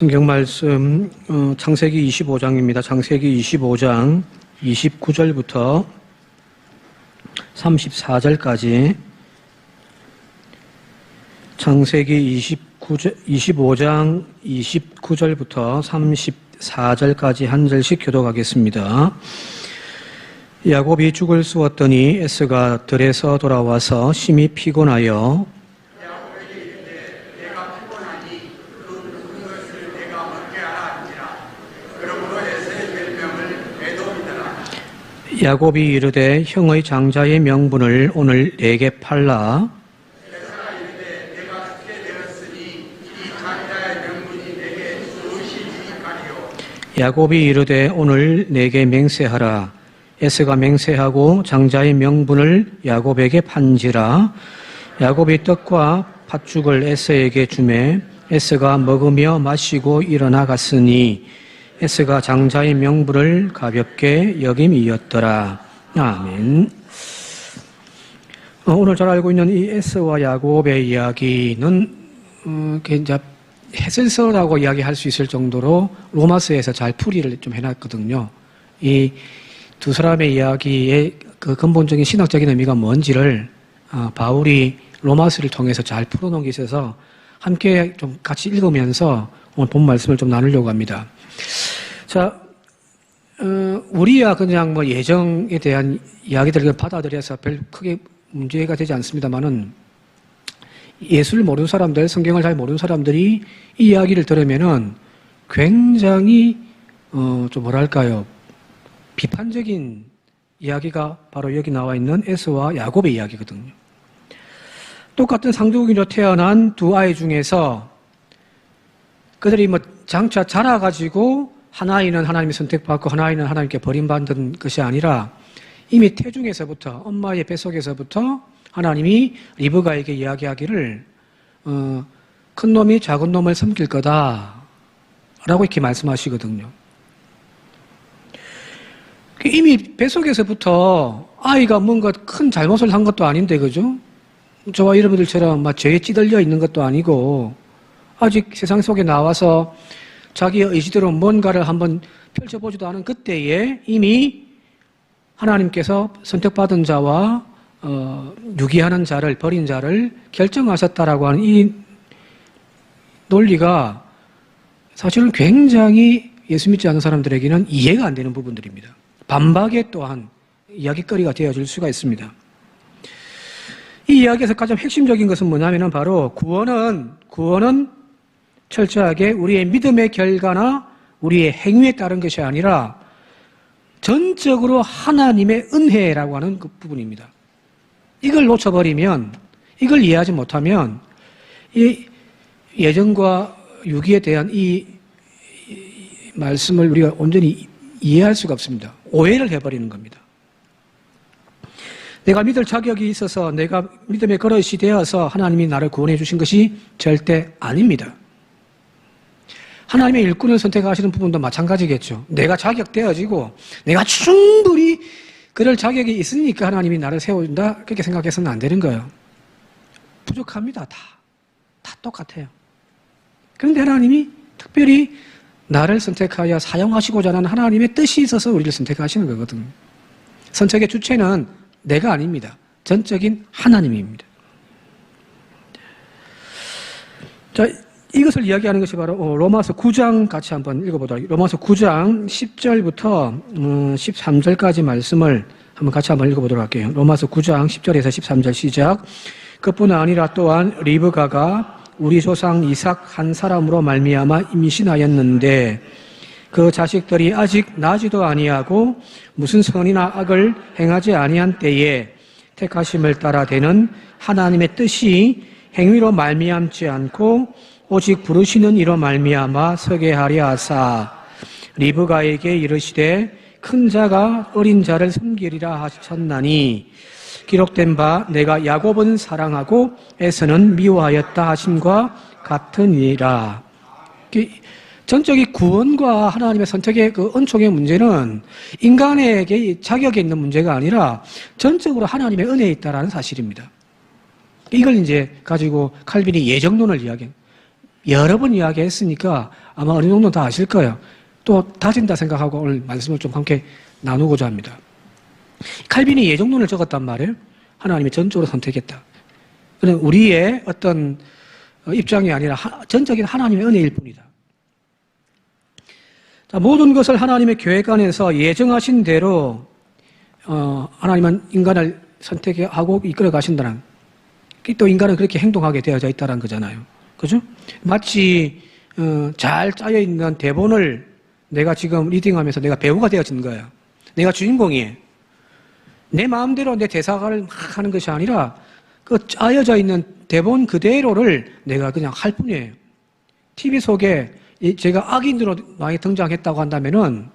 성경 말씀 창세기 25장입니다. 창세기 25장 29절부터 34절까지 창세기 25장 29절부터 34절까지 한 절씩 교독하겠습니다. 야곱이 죽을 쑤었더니 에서가 들에서 돌아와서 심히 피곤하여 야곱이 이르되 형의 장자의 명분을 오늘 내게 팔라. 에서가 이르되 내가 죽게 되었으니 이 장자의 명분이 내게 주어지리까지요. 야곱이 이르되 오늘 내게 맹세하라. 에서가 맹세하고 장자의 명분을 야곱에게 판지라. 야곱이 떡과 팥죽을 에서에게 주매 에서가 먹으며 마시고 일어나 갔으니 에서가 장자의 명분을 가볍게 여김이었더라. 아멘. 오늘 잘 알고 있는 이 에서와 야곱의 이야기는 이제 해설서라고 이야기할 수 있을 정도로 로마서에서 잘 풀이를 좀 해놨거든요. 이 두 사람의 이야기의 그 근본적인 신학적인 의미가 뭔지를 바울이 로마서를 통해서 잘 풀어놓은 게 있어서 함께 좀 같이 읽으면서 오늘 본 말씀을 좀 나누려고 합니다. 자, 우리야 그냥 뭐 예정에 대한 이야기들을 받아들여서 별 크게 문제가 되지 않습니다만은 예수를 모르는 사람들, 성경을 잘 모르는 사람들이 이 이야기를 들으면은 굉장히 좀 뭐랄까요, 비판적인 이야기가 바로 여기 나와 있는 에서와 야곱의 이야기거든요. 똑같은 상주국인으로 태어난 두 아이 중에서 그들이 뭐 장차 자라가지고 한 아이는 하나님이 선택받고 한 아이는 하나님께 버림받은 것이 아니라 이미 태중에서부터 엄마의 뱃속에서부터 하나님이 리브가에게 이야기하기를 큰 놈이 작은 놈을 섬길 거다 라고 이렇게 말씀하시거든요. 이미 뱃속에서부터 아이가 뭔가 큰 잘못을 한 것도 아닌데, 그죠? 저와 여러분들처럼 막 죄에 찌들려 있는 것도 아니고 아직 세상 속에 나와서 자기의 의지대로 뭔가를 한번 펼쳐보지도 않은 그때에 이미 하나님께서 선택받은 자와 유기하는 자를, 버린 자를 결정하셨다라고 하는 이 논리가 사실은 굉장히 예수 믿지 않는 사람들에게는 이해가 안 되는 부분들입니다. 반박에 또한 이야기거리가 되어질 수가 있습니다. 이 이야기에서 가장 핵심적인 것은 뭐냐면은 바로 구원은 철저하게 우리의 믿음의 결과나 우리의 행위에 따른 것이 아니라 전적으로 하나님의 은혜라고 하는 그 부분입니다. 이걸 놓쳐버리면, 이걸 이해하지 못하면 이 예정과 유기에 대한 이 말씀을 우리가 온전히 이해할 수가 없습니다. 오해를 해버리는 겁니다. 내가 믿을 자격이 있어서 내가 믿음의 그릇이 되어서 하나님이 나를 구원해 주신 것이 절대 아닙니다. 하나님의 일꾼을 선택하시는 부분도 마찬가지겠죠. 내가 자격되어지고 내가 충분히 그럴 자격이 있으니까 하나님이 나를 세워준다 그렇게 생각해서는 안 되는 거예요. 부족합니다. 다 똑같아요. 그런데 하나님이 특별히 나를 선택하여 사용하시고자 하는 하나님의 뜻이 있어서 우리를 선택하시는 거거든요. 선택의 주체는 내가 아닙니다. 전적인 하나님입니다. 자, 이것을 이야기하는 것이 바로 로마서 9장 같이 한번 읽어보도록 하겠습니다. 로마서 9장 10절부터 13절까지 말씀을 같이 한번 읽어보도록 할게요. 로마서 9장 10절에서 13절 시작. 그뿐 아니라 또한 리브가가 우리 조상 이삭 한 사람으로 말미암아 임신하였는데 그 자식들이 아직 나지도 아니하고 무슨 선이나 악을 행하지 아니한 때에 택하심을 따라 되는 하나님의 뜻이 행위로 말미암지 않고 오직 부르시는 이로 말미암아 서게 하려 하사 리브가에게 이르시되 큰 자가 어린 자를 섬기리라 하셨나니 기록된 바 내가 야곱은 사랑하고 에서는 미워하였다 하심과 같으니라. 전적인 구원과 하나님의 선택의 그 은총의 문제는 인간에게 자격에 있는 문제가 아니라 전적으로 하나님의 은혜에 있다라는 사실입니다. 이걸 이제 가지고 칼빈이 예정론을 이야기합니다. 여러 번 이야기했으니까 아마 어느 정도 다 아실 거예요. 또 다진다 생각하고 오늘 말씀을 좀 함께 나누고자 합니다. 칼빈이 예정론을 적었단 말이에요. 하나님이 전적으로 선택했다. 그는 우리의 어떤 입장이 아니라 전적인 하나님의 은혜일 뿐이다. 자, 모든 것을 하나님의 계획 안에서 예정하신 대로 하나님은 인간을 선택하고 이끌어 가신다는, 또 인간은 그렇게 행동하게 되어져 있다는 거잖아요. 그죠? 마치 잘 짜여 있는 대본을 내가 지금 리딩하면서 내가 배우가 되어진 거예요. 내가 주인공이에요. 내 마음대로 내 대사를 막 하는 것이 아니라 그 짜여져 있는 대본 그대로를 내가 그냥 할 뿐이에요. TV 속에 제가 악인으로 많이 등장했다고 한다면은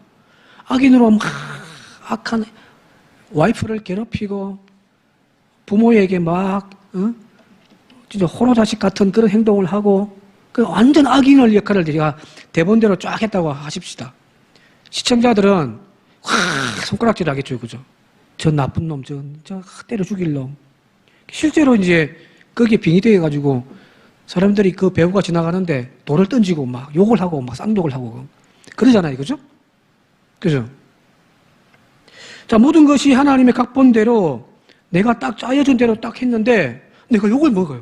악인으로 막 악한 와이프를 괴롭히고 부모에게 막 진짜 호로자식 같은 그런 행동을 하고 그 완전 악인의 역할을 제가 대본대로 쫙 했다고 하십시다. 시청자들은 손가락질 하겠죠, 그죠? 저 나쁜 놈, 저 때려 죽일 놈. 실제로 이제 거기에 빙의되어 가지고 사람들이 그 배우가 지나가는데 돌을 던지고 막 욕을 하고 막 쌍욕을 하고 그러잖아요, 그죠? 그죠? 자, 모든 것이 하나님의 각본대로 내가 딱 짜여진 대로 딱 했는데 내가 욕을 먹어요.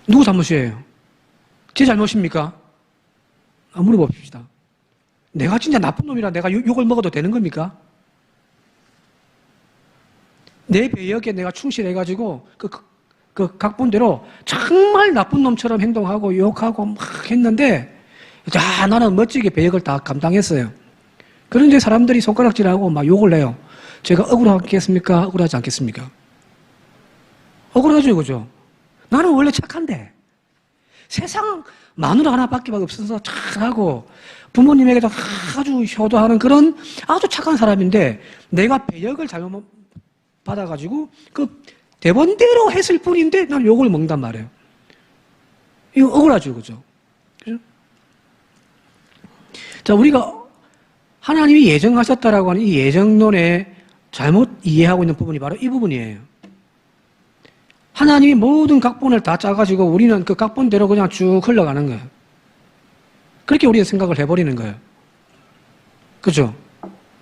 누구 잘못이에요? 제 잘못입니까? 물어봅시다. 내가 진짜 나쁜 놈이라 내가 욕을 먹어도 되는 겁니까? 내 배역에 내가 충실해가지고 그 각본대로 정말 나쁜 놈처럼 행동하고 욕하고 막 했는데 자, 나는 멋지게 배역을 다 감당했어요. 그런데 사람들이 손가락질하고 막 욕을 해요. 제가 억울하겠습니까? 억울하지 않겠습니까? 억울하죠, 그죠? 나는 원래 착한데 세상 마누라 하나밖에 없어서 착하고 부모님에게도 아주 효도하는 그런 아주 착한 사람인데 내가 배역을 잘못 받아가지고 그 대본대로 했을 뿐인데 난 욕을 먹는단 말이에요. 이거 억울하죠, 그죠? 그죠? 자, 우리가 하나님이 예정하셨다라고 하는 이 예정론에 잘못 이해하고 있는 부분이 바로 이 부분이에요. 하나님이 모든 각본을 다 짜가지고 우리는 그 각본대로 그냥 쭉 흘러가는 거예요. 그렇게 우리는 생각을 해버리는 거예요. 그죠?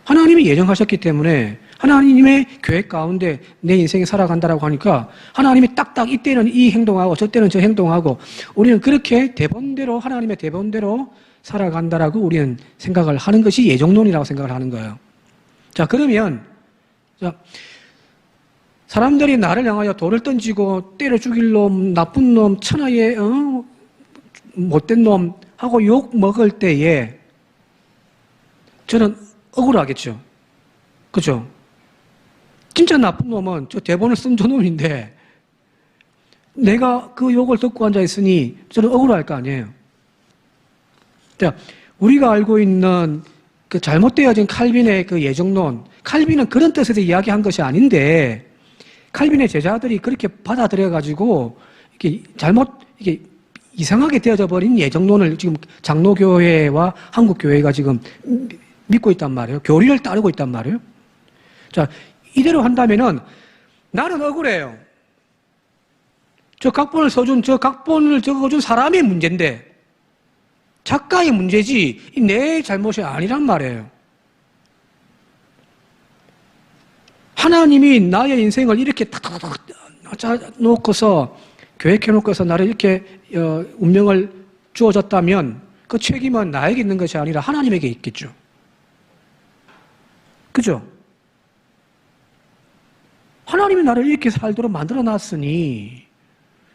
하나님이 예정하셨기 때문에 하나님의 계획 가운데 내 인생이 살아간다라고 하니까 하나님이 딱딱 이때는 이 행동하고 저때는 저 행동하고 우리는 그렇게 대본대로 하나님의 대본대로 살아간다라고 우리는 생각을 하는 것이 예정론이라고 생각을 하는 거예요. 자, 그러면 자, 사람들이 나를 향하여 돌을 던지고 때려 죽일 놈, 나쁜 놈, 천하의 못된 놈 하고 욕 먹을 때에 저는 억울하겠죠. 그죠? 진짜 나쁜 놈은 저 대본을 쓴 저놈인데 내가 그 욕을 듣고 앉아있으니 저는 억울할 거 아니에요. 자, 우리가 알고 있는 그 잘못되어진 칼빈의 그 예정론, 칼빈은 그런 뜻에서 이야기한 것이 아닌데 칼빈의 제자들이 그렇게 받아들여가지고 이렇게 이게 이상하게 되어져 버린 예정론을 지금 장로교회와 한국교회가 지금 믿고 있단 말이에요. 교리를 따르고 있단 말이에요. 자, 이대로 한다면은 나는 억울해요. 저 각본을 적어준 사람의 문제인데 작가의 문제지 내 잘못이 아니란 말이에요. 하나님이 나의 인생을 이렇게 탁탁탁 짜놓고서 계획해놓고서 나를 이렇게 운명을 주어졌다면 그 책임은 나에게 있는 것이 아니라 하나님에게 있겠죠. 그죠? 하나님이 나를 이렇게 살도록 만들어놨으니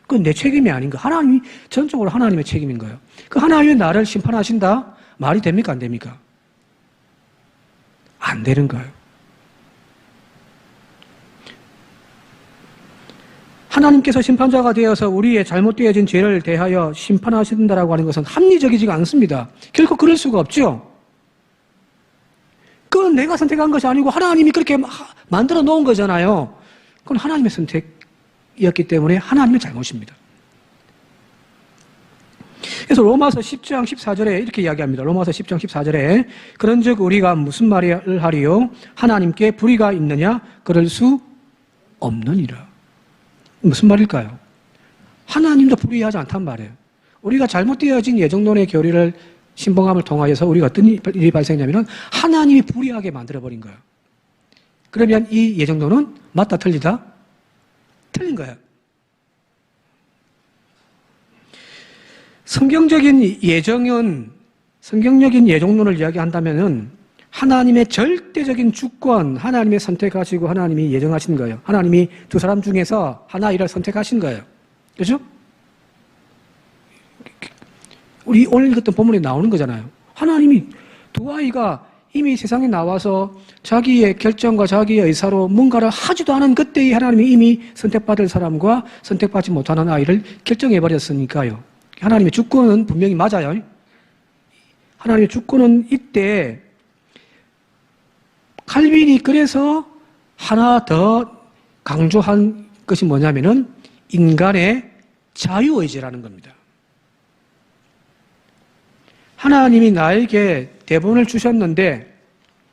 그건 내 책임이 아닌가. 하나님이 전적으로 하나님의 책임인 거예요. 그 하나님이 나를 심판하신다? 말이 됩니까? 안 됩니까? 안 되는 거예요. 하나님께서 심판자가 되어서 우리의 잘못되어진 죄를 대하여 심판하신다라고 하는 것은 합리적이지가 않습니다. 결코 그럴 수가 없죠. 그건 내가 선택한 것이 아니고 하나님이 그렇게 만들어 놓은 거잖아요. 그건 하나님의 선택이었기 때문에 하나님의 잘못입니다. 그래서 로마서 10장 14절에 이렇게 이야기합니다. 로마서 10장 14절에 그런즉 우리가 무슨 말을 하리요? 하나님께 불의가 있느냐? 그럴 수 없느니라. 무슨 말일까요? 하나님도 불의하지 않단 말이에요. 우리가 잘못되어진 예정론의 교리를 신봉함을 통하여서 우리가 어떤 일이 발생했냐면 하나님이 불의하게 만들어버린 거예요. 그러면 이 예정론은 맞다 틀리다? 틀린 거예요. 성경적인 예정론을 이야기한다면은 하나님의 절대적인 주권, 하나님의 선택하시고 하나님이 예정하신 거예요. 하나님이 두 사람 중에서 하나 일을 선택하신 거예요. 그죠? 우리 오늘 읽었던 본문에 나오는 거잖아요. 하나님이 두 아이가 이미 세상에 나와서 자기의 결정과 자기의 의사로 뭔가를 하지도 않은 그때의 하나님이 이미 선택받을 사람과 선택받지 못하는 아이를 결정해버렸으니까요. 하나님의 주권은 분명히 맞아요. 하나님의 주권은 이때 칼빈이 그래서 하나 더 강조한 것이 뭐냐면은 인간의 자유의지라는 겁니다. 하나님이 나에게 대본을 주셨는데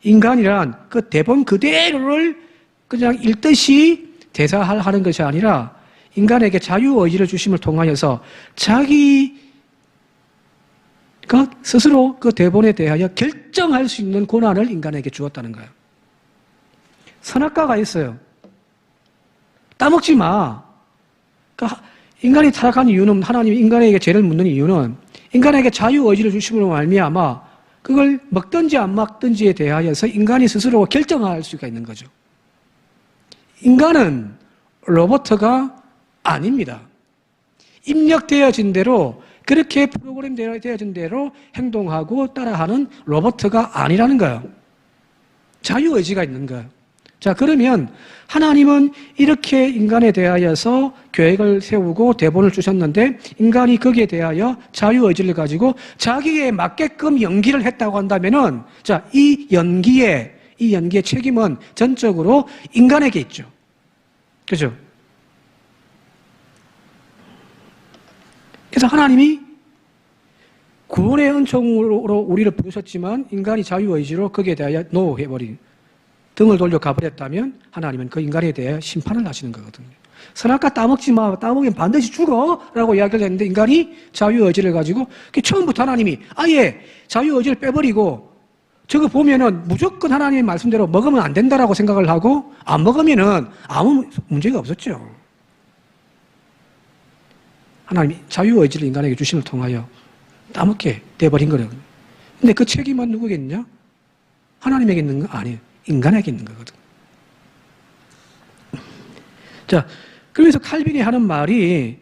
인간이란 그 대본 그대로를 그냥 읽듯이 대사하는 것이 아니라 인간에게 자유의지를 주심을 통하여서 자기가 스스로 그 대본에 대하여 결정할 수 있는 권한을 인간에게 주었다는 거예요. 선악과가 있어요. 따먹지 마. 그러니까 인간이 타락한 이유는 하나님이 인간에게 죄를 묻는 이유는 인간에게 자유의지를 주심으로 말미암아 그걸 먹든지 안 먹든지에 대하여서 인간이 스스로 결정할 수가 있는 거죠. 인간은 로봇가 아닙니다. 입력되어진 대로 그렇게 프로그램 되어진 대로 행동하고 따라하는 로봇가 아니라는 거예요. 자유의지가 있는 거예요. 자, 그러면 하나님은 이렇게 인간에 대하여서 계획을 세우고 대본을 주셨는데 인간이 거기에 대하여 자유의지를 가지고 자기에 맞게끔 연기를 했다고 한다면은 자, 이 연기의 책임은 전적으로 인간에게 있죠. 그죠? 그래서 하나님이 구원의 은총으로 우리를 부르셨지만 인간이 자유의지로 거기에 대하여 노해버린 등을 돌려 가버렸다면 하나님은 그 인간에 대해 심판을 하시는 거거든요. 선악과 따먹지 마. 따먹으면 반드시 죽어. 라고 이야기를 했는데 인간이 자유의지를 가지고 처음부터 하나님이 아예 자유의지를 빼버리고 저거 보면은 무조건 하나님의 말씀대로 먹으면 안 된다라고 생각을 하고 안 먹으면은 아무 문제가 없었죠. 하나님이 자유의지를 인간에게 주심을 통하여 따먹게 돼버린 거거든요. 근데 그 책임은 누구에게 있냐? 하나님에게 있는 거 아니에요. 인간에게 있는 거거든. 자, 그래서 칼빈이 하는 말이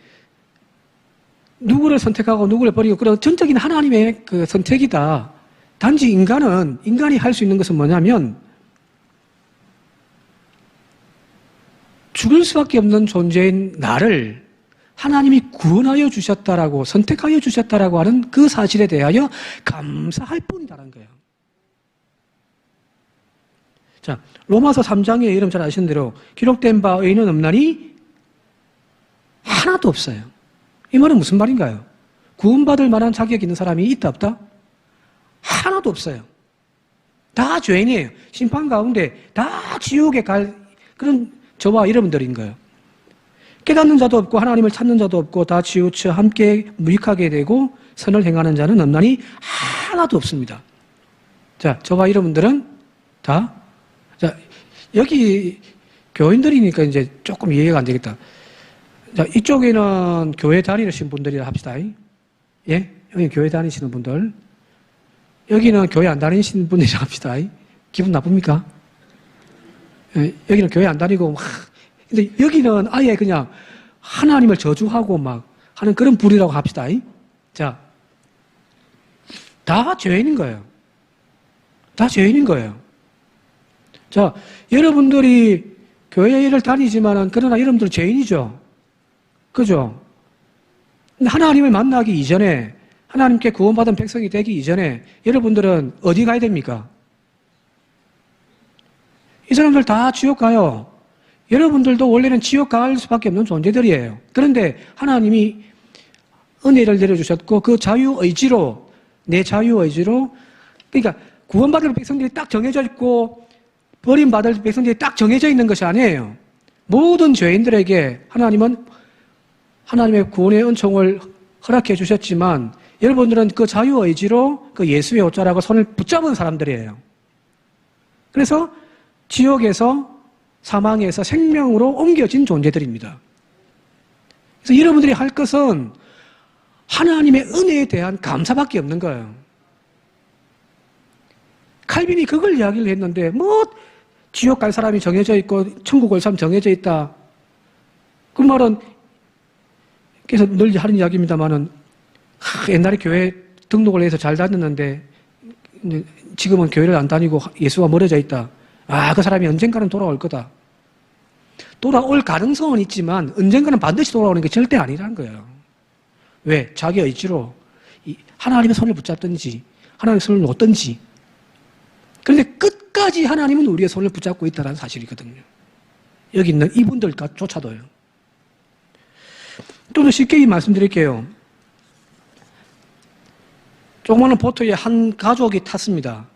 누구를 선택하고 누구를 버리고 그런 전적인 하나님의 그 선택이다. 단지 인간이 할 수 있는 것은 뭐냐면 죽을 수밖에 없는 존재인 나를 하나님이 구원하여 주셨다라고 선택하여 주셨다라고 하는 그 사실에 대하여 감사할 뿐이다라는 거예요. 자, 로마서 3장에 여러분 잘 아시는 대로 기록된 바 의인은 없나니 하나도 없어요. 이 말은 무슨 말인가요? 구원받을 만한 자격 있는 사람이 있다 없다? 하나도 없어요. 다 죄인이에요. 심판 가운데 다 지옥에 갈 그런 저와 여러분들인 거예요. 깨닫는 자도 없고 하나님을 찾는 자도 없고 다 치우쳐 함께 무익하게 되고 선을 행하는 자는 없나니 하나도 없습니다. 자, 저와 여러분들은 다 자, 여기 교인들이니까 이제 조금 이해가 안 되겠다. 자, 이쪽에는 교회 다니시는 분들이라 합시다. 예? 여기 교회 다니시는 분들. 여기는 교회 안 다니시는 분들이라 합시다. 기분 나쁩니까? 예, 여기는 교회 안 다니고 막 근데 여기는 아예 그냥 하나님을 저주하고 막 하는 그런 불이라고 합시다. 자, 다 죄인인 거예요. 다 죄인인 거예요. 자, 여러분들이 교회를 다니지만은 그러나 여러분들은 죄인이죠. 그죠? 근데 하나님을 만나기 이전에 하나님께 구원받은 백성이 되기 이전에 여러분들은 어디 가야 됩니까? 이 사람들 다 지옥 가요. 여러분들도 원래는 지옥 갈 수밖에 없는 존재들이에요. 그런데 하나님이 은혜를 내려주셨고 그 자유의지로 내 자유의지로 그러니까 구원받을 백성들이 딱 정해져 있고 버림받을 백성들이 딱 정해져 있는 것이 아니에요. 모든 죄인들에게 하나님은 하나님의 구원의 은총을 허락해 주셨지만 여러분들은 그 자유의지로 그 예수의 옷자락을 손을 붙잡은 사람들이에요. 그래서 지옥에서 사망에서 생명으로 옮겨진 존재들입니다. 그래서 여러분들이 할 것은 하나님의 은혜에 대한 감사밖에 없는 거예요. 칼빈이 그걸 이야기를 했는데 뭐 지옥 갈 사람이 정해져 있고 천국 올 사람 정해져 있다. 그 말은 그래서 늘 하는 이야기입니다만은 옛날에 교회 등록을 해서 잘 다녔는데 지금은 교회를 안 다니고 예수와 멀어져 있다. 그 사람이 언젠가는 돌아올 거다. 돌아올 가능성은 있지만 언젠가는 반드시 돌아오는 게 절대 아니라는 거예요. 왜? 자기 의지로 하나님의 손을 붙잡든지 하나님의 손을 놓든지. 그런데 끝까지 하나님은 우리의 손을 붙잡고 있다는 사실이거든요. 여기 있는 이분들조차도요. 좀 더 쉽게 말씀드릴게요. 조그마한 보트에 한 가족이 탔습니다.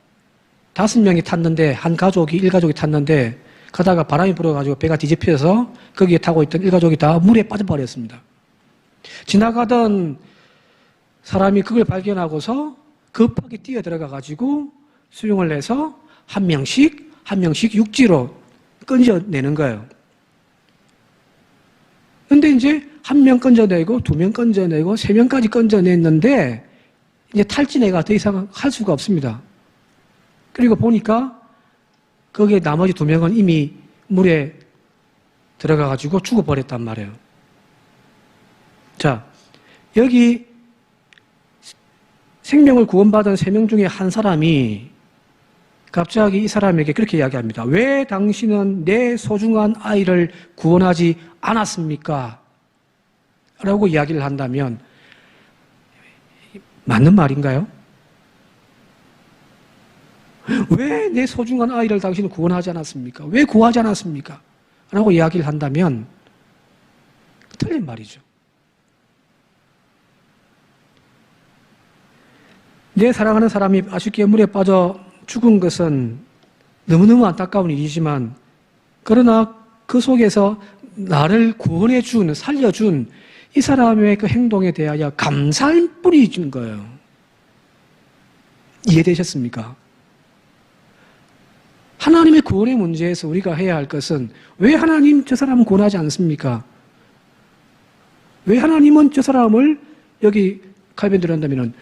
5명이 탔는데 한 가족이 일가족이 탔는데 가다가 바람이 불어가지고 배가 뒤집혀서 거기에 타고 있던 일가족이 다 물에 빠져버렸습니다. 지나가던 사람이 그걸 발견하고서 급하게 뛰어들어가가지고 수용을 해서 한 명씩 육지로 건져내는 거예요. 근데 이제 1명 건져내고 2명 건져내고 3명까지 건져냈는데 이제 탈진해가 더 이상 할 수가 없습니다. 그리고 보니까 거기에 나머지 2명은 이미 물에 들어가가지고 죽어버렸단 말이에요. 자, 여기 생명을 구원받은 3명 중에 한 사람이 갑자기 이 사람에게 그렇게 이야기합니다. 왜 당신은 내 소중한 아이를 구원하지 않았습니까? 라고 이야기를 한다면 맞는 말인가요? 왜 내 소중한 아이를 당신은 구원하지 않았습니까? 왜 구하지 않았습니까? 라고 이야기를 한다면 틀린 말이죠. 내 사랑하는 사람이 아쉽게 물에 빠져 죽은 것은 너무너무 안타까운 일이지만 그러나 그 속에서 나를 구원해 준, 살려준 이 사람의 그 행동에 대하여 감사할 뿐인 거예요. 이해되셨습니까? 하나님의 구원의 문제에서 우리가 해야 할 것은 왜 하나님 저 사람은 구원하지 않습니까? 왜 하나님은 저 사람을 여기 칼빈 한다면은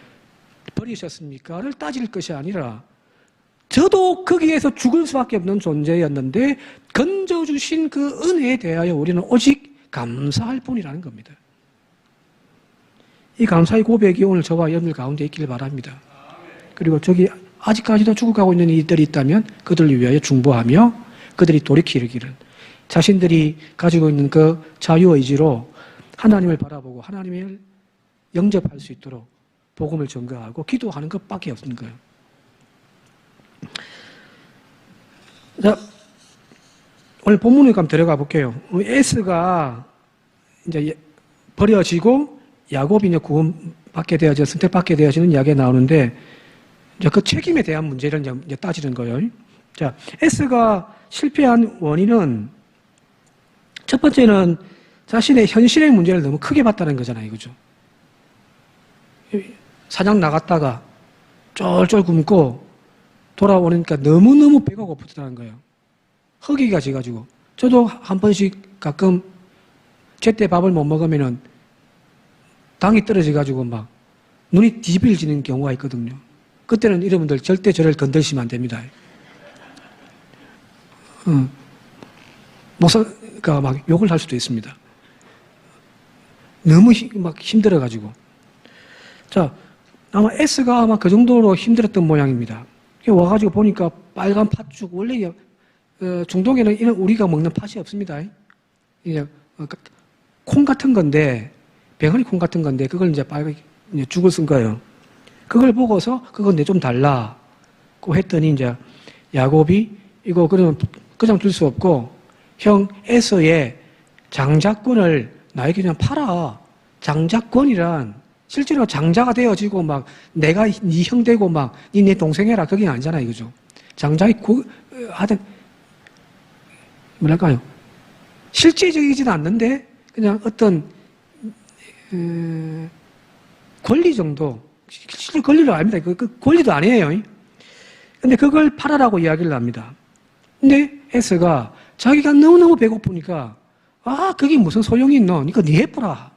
버리셨습니까? 를 따질 것이 아니라 저도 거기에서 죽을 수밖에 없는 존재였는데 건져주신 그 은혜에 대하여 우리는 오직 감사할 뿐이라는 겁니다. 이 감사의 고백이 오늘 저와 여러분들 가운데 있기를 바랍니다. 그리고 저기 아직까지도 죽어가고 있는 이들이 있다면 그들을 위하여 중보하며 그들이 돌이키기를 자신들이 가지고 있는 그 자유의지로 하나님을 바라보고 하나님을 영접할 수 있도록 복음을 전가하고 기도하는 것밖에 없는 거예요. 자, 오늘 본문에 한번 들어가 볼게요. 에스가 이제 버려지고 야곱이 이제 구원받게 되어져 선택받게 되어지는 이야기가 나오는데 이제 그 책임에 대한 문제를 이제 따지는 거예요. 자, 에스가 실패한 원인은 첫 번째는 자신의 현실의 문제를 너무 크게 봤다는 거잖아요, 그죠? 사냥 나갔다가 쫄쫄 굶고 돌아오니까 너무너무 배가 고프다는 거예요. 허기가 지가지고. 저도 한 번씩 가끔 제때 밥을 못 먹으면은 당이 떨어져가지고 막 눈이 뒤집어지는 경우가 있거든요. 그때는 여러분들 절대 저를 건드리시면 안 됩니다. 목사가 막 욕을 할 수도 있습니다. 너무 막 힘들어가지고. 자, 아마 S가 아마 그 정도로 힘들었던 모양입니다. 와가지고 보니까 빨간 팥죽, 원래 중동에는 이런 우리가 먹는 팥이 없습니다. 이제 콩 같은 건데, 병아리 콩 같은 건데, 그걸 이제 빨간 죽을 쓴 거예요. 그걸 보고서, 그건 내 좀 달라고 했더니, 이제 야곱이 이거 그러면 그냥 줄 수 없고, 형 에서의 장자권을 나에게 그냥 팔아. 장자권이란 실제로 장자가 되어지고 막 내가 네 형 되고 막 네 내 동생 해라 그게 아니잖아 이거죠. 장자의 하여튼 뭐랄까요. 실제적이지는 않는데 그냥 어떤 권리 정도, 실제 권리를 압니다. 그 권리도 아니에요. 근데 그걸 팔아라고 이야기를 합니다. 근데 S가 자기가 너무너무 배고프니까, 그게 무슨 소용이 있노? 니가 니 해보라.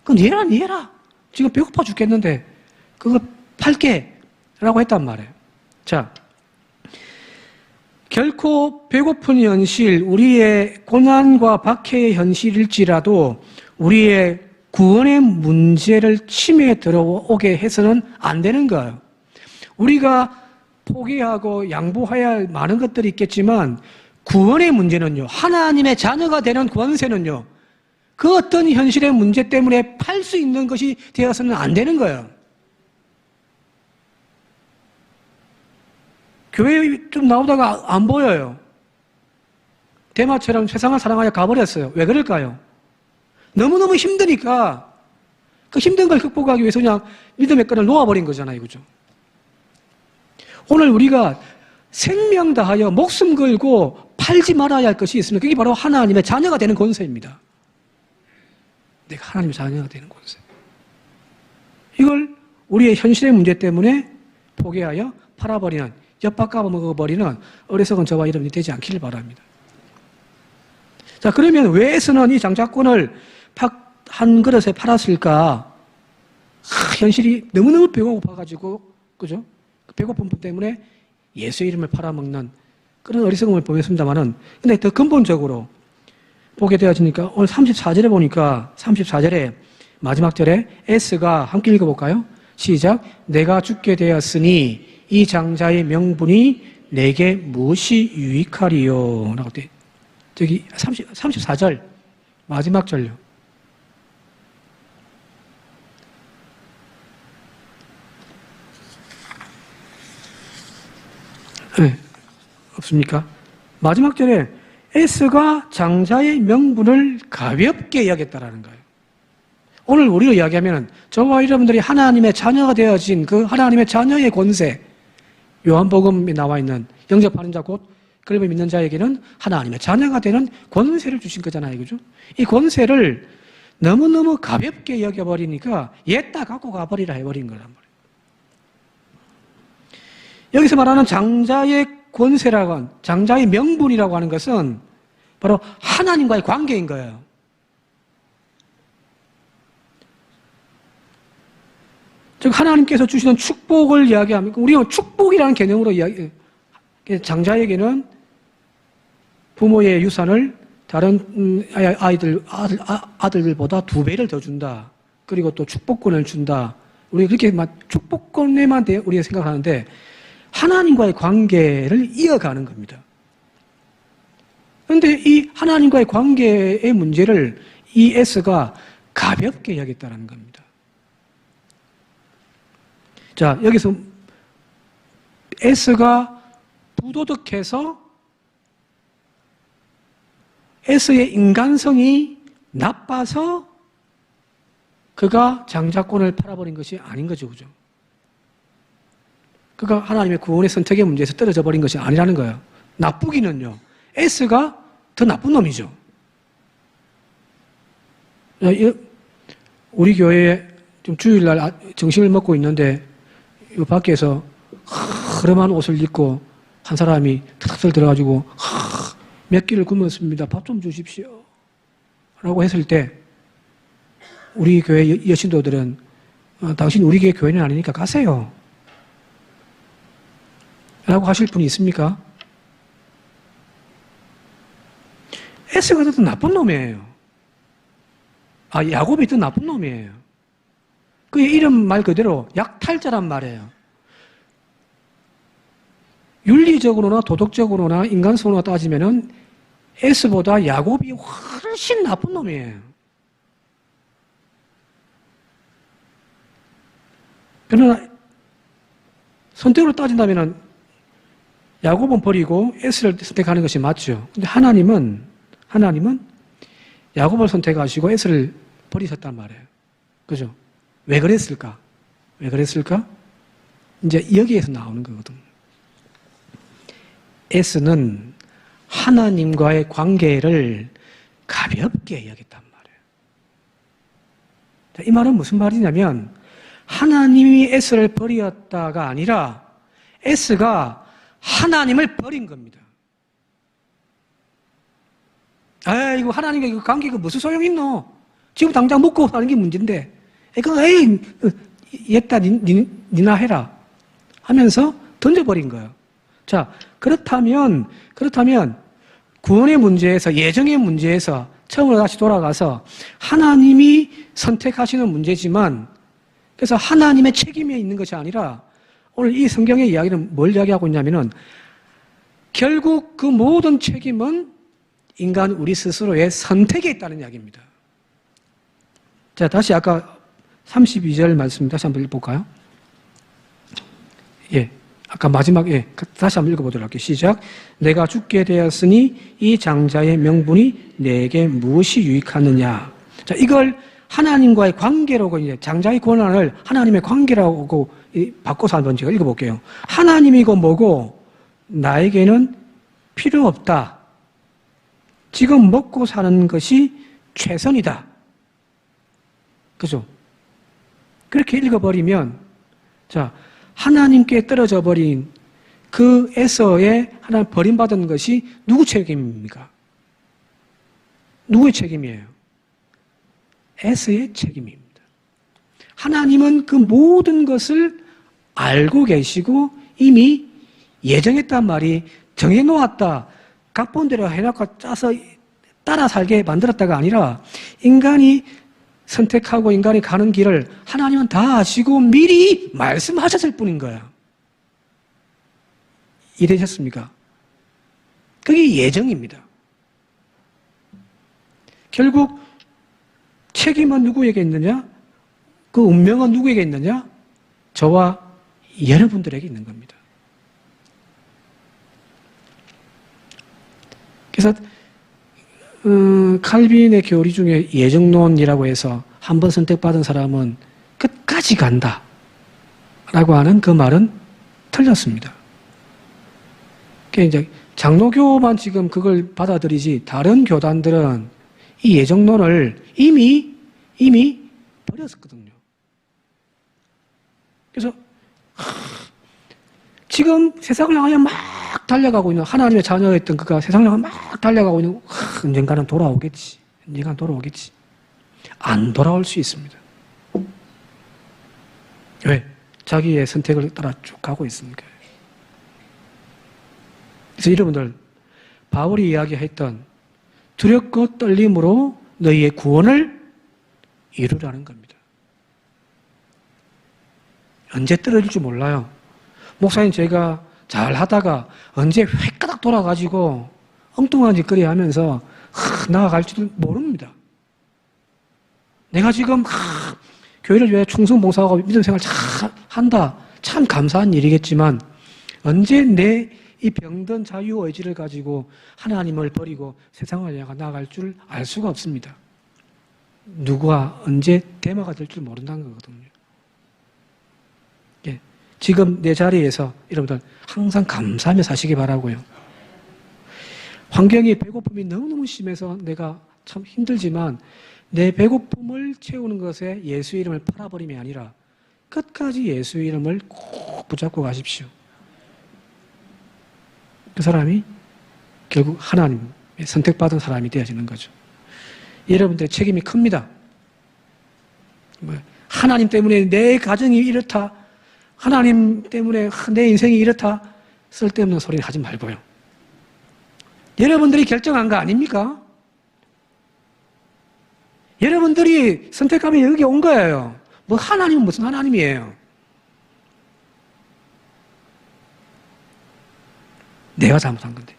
니 해라. 지금 배고파 죽겠는데, 그거 팔게. 라고 했단 말이에요. 자, 결코 배고픈 현실, 우리의 고난과 박해의 현실일지라도 우리의 구원의 문제를 침해에 들어오게 해서는 안 되는 거예요. 우리가 포기하고 양보해야 할 많은 것들이 있겠지만 구원의 문제는요, 하나님의 자녀가 되는 권세는요, 그 어떤 현실의 문제 때문에 팔 수 있는 것이 되어서는 안 되는 거예요. 교회에 좀 나오다가 안 보여요. 대마처럼 세상을 사랑하여 가버렸어요. 왜 그럴까요? 너무너무 힘드니까 그 힘든 걸 극복하기 위해서 그냥 믿음의 끈을 놓아버린 거잖아요. 그죠? 오늘 우리가 생명 다하여 목숨 걸고 팔지 말아야 할 것이 있으면 그게 바로 하나님의 자녀가 되는 권세입니다. 내가 하나님의 자녀가 되는 권세. 이걸 우리의 현실의 문제 때문에 포기하여 팔아버리는, 엿바꿔 먹어버리는 어리석은 저와 여러분이 되지 않기를 바랍니다. 자, 그러면 왜 에서는 이 장자권을 한 그릇에 팔았을까? 현실이 너무너무 배고파가지고, 그죠? 배고픔 때문에 예수 이름을 팔아먹는 그런 어리석음을 보였습니다만은, 근데 더 근본적으로 보게 되어지니까 오늘 34절에 보니까 34절에 마지막 절에 S가 함께 읽어볼까요? 시작. 내가 죽게 되었으니 이 장자의 명분이 내게 무엇이 유익하리요? 라고 돼. 저기 34절 마지막 절요. 네. 없습니까? 마지막 절에 S가 장자의 명분을 가볍게 여겼다라는 거예요. 오늘 우리로 이야기하면 저와 여러분들이 하나님의 자녀가 되어진 그 하나님의 자녀의 권세, 요한복음에 나와 있는 영접하는 자 곧 그를 믿는 자에게는 하나님의 자녀가 되는 권세를 주신 거잖아요. 그죠? 이 권세를 너무너무 가볍게 여겨버리니까 얘다 갖고 가버리라 해버린 거란 말이에요. 여기서 말하는 장자의 권세라고 하는, 장자의 명분이라고 하는 것은 바로 하나님과의 관계인 거예요. 즉 하나님께서 주시는 축복을 이야기합니까? 우리는 축복이라는 개념으로 장자에게는 부모의 유산을 다른 아들들보다 2배를 더 준다. 그리고 또 축복권을 준다. 우리가 그렇게 축복권에만 우리가 생각하는데 하나님과의 관계를 이어가는 겁니다. 그런데 이 하나님과의 관계의 문제를 이 S가 가볍게 여겼다는 겁니다. 자, 여기서 S가 부도덕해서 S의 인간성이 나빠서 그가 장자권을 팔아버린 것이 아닌 거죠. 그죠? 그가 하나님의 구원의 선택의 문제에서 떨어져 버린 것이 아니라는 거예요. 나쁘기는요. S가 더 나쁜 놈이죠. 우리 교회에 좀 주일날 점심을 먹고 있는데 이 밖에서 허름한 옷을 입고 한 사람이 탁탁 들어가지고 몇 끼를 굶었습니다. 밥 좀 주십시오. 라고 했을 때 우리 교회 여신도들은 당신 우리 교회 교회는 아니니까 가세요. 라고 하실 분이 있습니까? S가 더 나쁜 놈이에요. 야곱이 더 나쁜 놈이에요. 그의 이름 말 그대로 약탈자란 말이에요. 윤리적으로나 도덕적으로나 인간성으로 따지면은 S보다 야곱이 훨씬 나쁜 놈이에요. 그러나 선택으로 따진다면은 야곱은 버리고 S를 선택하는 것이 맞죠. 근데 하나님은 야곱을 선택하시고 S를 버리셨단 말이에요. 그죠? 왜 그랬을까? 이제 여기에서 나오는 거거든. S는 하나님과의 관계를 가볍게 여겼단 말이에요. 자, 이 말은 무슨 말이냐면 하나님이 S를 버렸다가 아니라 S가 하나님을 버린 겁니다. 이거 하나님과 이거 관계가 무슨 소용이 있노? 지금 당장 먹고 사는 게 문제인데, 얘다 니나 해라 하면서 던져버린 거예요. 자, 그렇다면 구원의 문제에서, 예정의 문제에서 처음으로 다시 돌아가서 하나님이 선택하시는 문제지만, 그래서 하나님의 책임에 있는 것이 아니라 오늘 이 성경의 이야기는 뭘 이야기하고 있냐면은 결국 그 모든 책임은 인간 우리 스스로의 선택에 있다는 이야기입니다. 자, 다시 아까 32절 말씀 다시 한번 읽어볼까요? 예. 아까 마지막에 다시 한번 읽어보도록 할게요. 시작. 내가 죽게 되었으니 이 장자의 명분이 내게 무엇이 유익하느냐. 자, 이걸 하나님과의 관계라고 이제 장자의 권한을 하나님의 관계라고 바꿔서 한번 제가 읽어볼게요. 하나님이고 뭐고 나에게는 필요 없다. 지금 먹고 사는 것이 최선이다. 그죠? 그렇게 읽어버리면, 자, 하나님께 떨어져 버린 그 에서의 하나님 버림받은 것이 누구 책임입니까? 누구의 책임이에요? 에서의 책임입니다. 하나님은 그 모든 것을 알고 계시고 이미 예정했단 말이 정해놓았다. 각본대로 해놓고 짜서 따라 살게 만들었다가 아니라 인간이 선택하고 인간이 가는 길을 하나님은 다 아시고 미리 말씀하셨을 뿐인 거야. 이해되셨습니까? 그게 예정입니다. 결국 책임은 누구에게 있느냐? 그 운명은 누구에게 있느냐? 저와 여러분들에게 있는 겁니다. 그래서 칼빈의 교리 중에 예정론이라고 해서 한 번 선택받은 사람은 끝까지 간다 라고 하는 그 말은 틀렸습니다. 이제 장로교만 지금 그걸 받아들이지 다른 교단들은 이 예정론을 이미 버렸었거든요. 그래서 지금 세상을 향하여 막 달려가고 있는 하나님의 자녀였던 그가 세상을 향하여 막 달려가고 있는 언젠가는 돌아오겠지. 언젠가는 돌아오겠지. 안 돌아올 수 있습니다. 왜? 자기의 선택을 따라 쭉 가고 있으니까. 그래서 여러분들 바울이 이야기했던 두렵고 떨림으로 너희의 구원을 이루라는 겁니다. 언제 떨어질지 몰라요. 목사님 제가 잘 하다가 언제 획가닥 돌아가지고 엉뚱한 짓거리 하면서 나아갈지도 모릅니다. 내가 지금 교회를 위해 충성봉사하고 믿음 생활 잘 한다. 참 감사한 일이겠지만 언제 내 이 병든 자유의지를 가지고 하나님을 버리고 세상을 향해 나아갈 줄 알 수가 없습니다. 누가 언제 대마가 될 줄 모른다는 거거든요. 예. 지금 내 자리에서 여러분들 항상 감사하며 사시기 바라고요. 환경이 배고픔이 너무너무 심해서 내가 참 힘들지만 내 배고픔을 채우는 것에 예수 이름을 팔아버림이 아니라 끝까지 예수 이름을 꼭 붙잡고 가십시오. 그 사람이 결국 하나님의 선택받은 사람이 되어지는 거죠. 여러분들의 책임이 큽니다. 하나님 때문에 내 가정이 이렇다. 하나님 때문에 내 인생이 이렇다. 쓸데없는 소리는 하지 말고요. 여러분들이 결정한 거 아닙니까? 여러분들이 선택하면 여기 온 거예요. 뭐 하나님은 무슨 하나님이에요? 내가 잘못한 건데.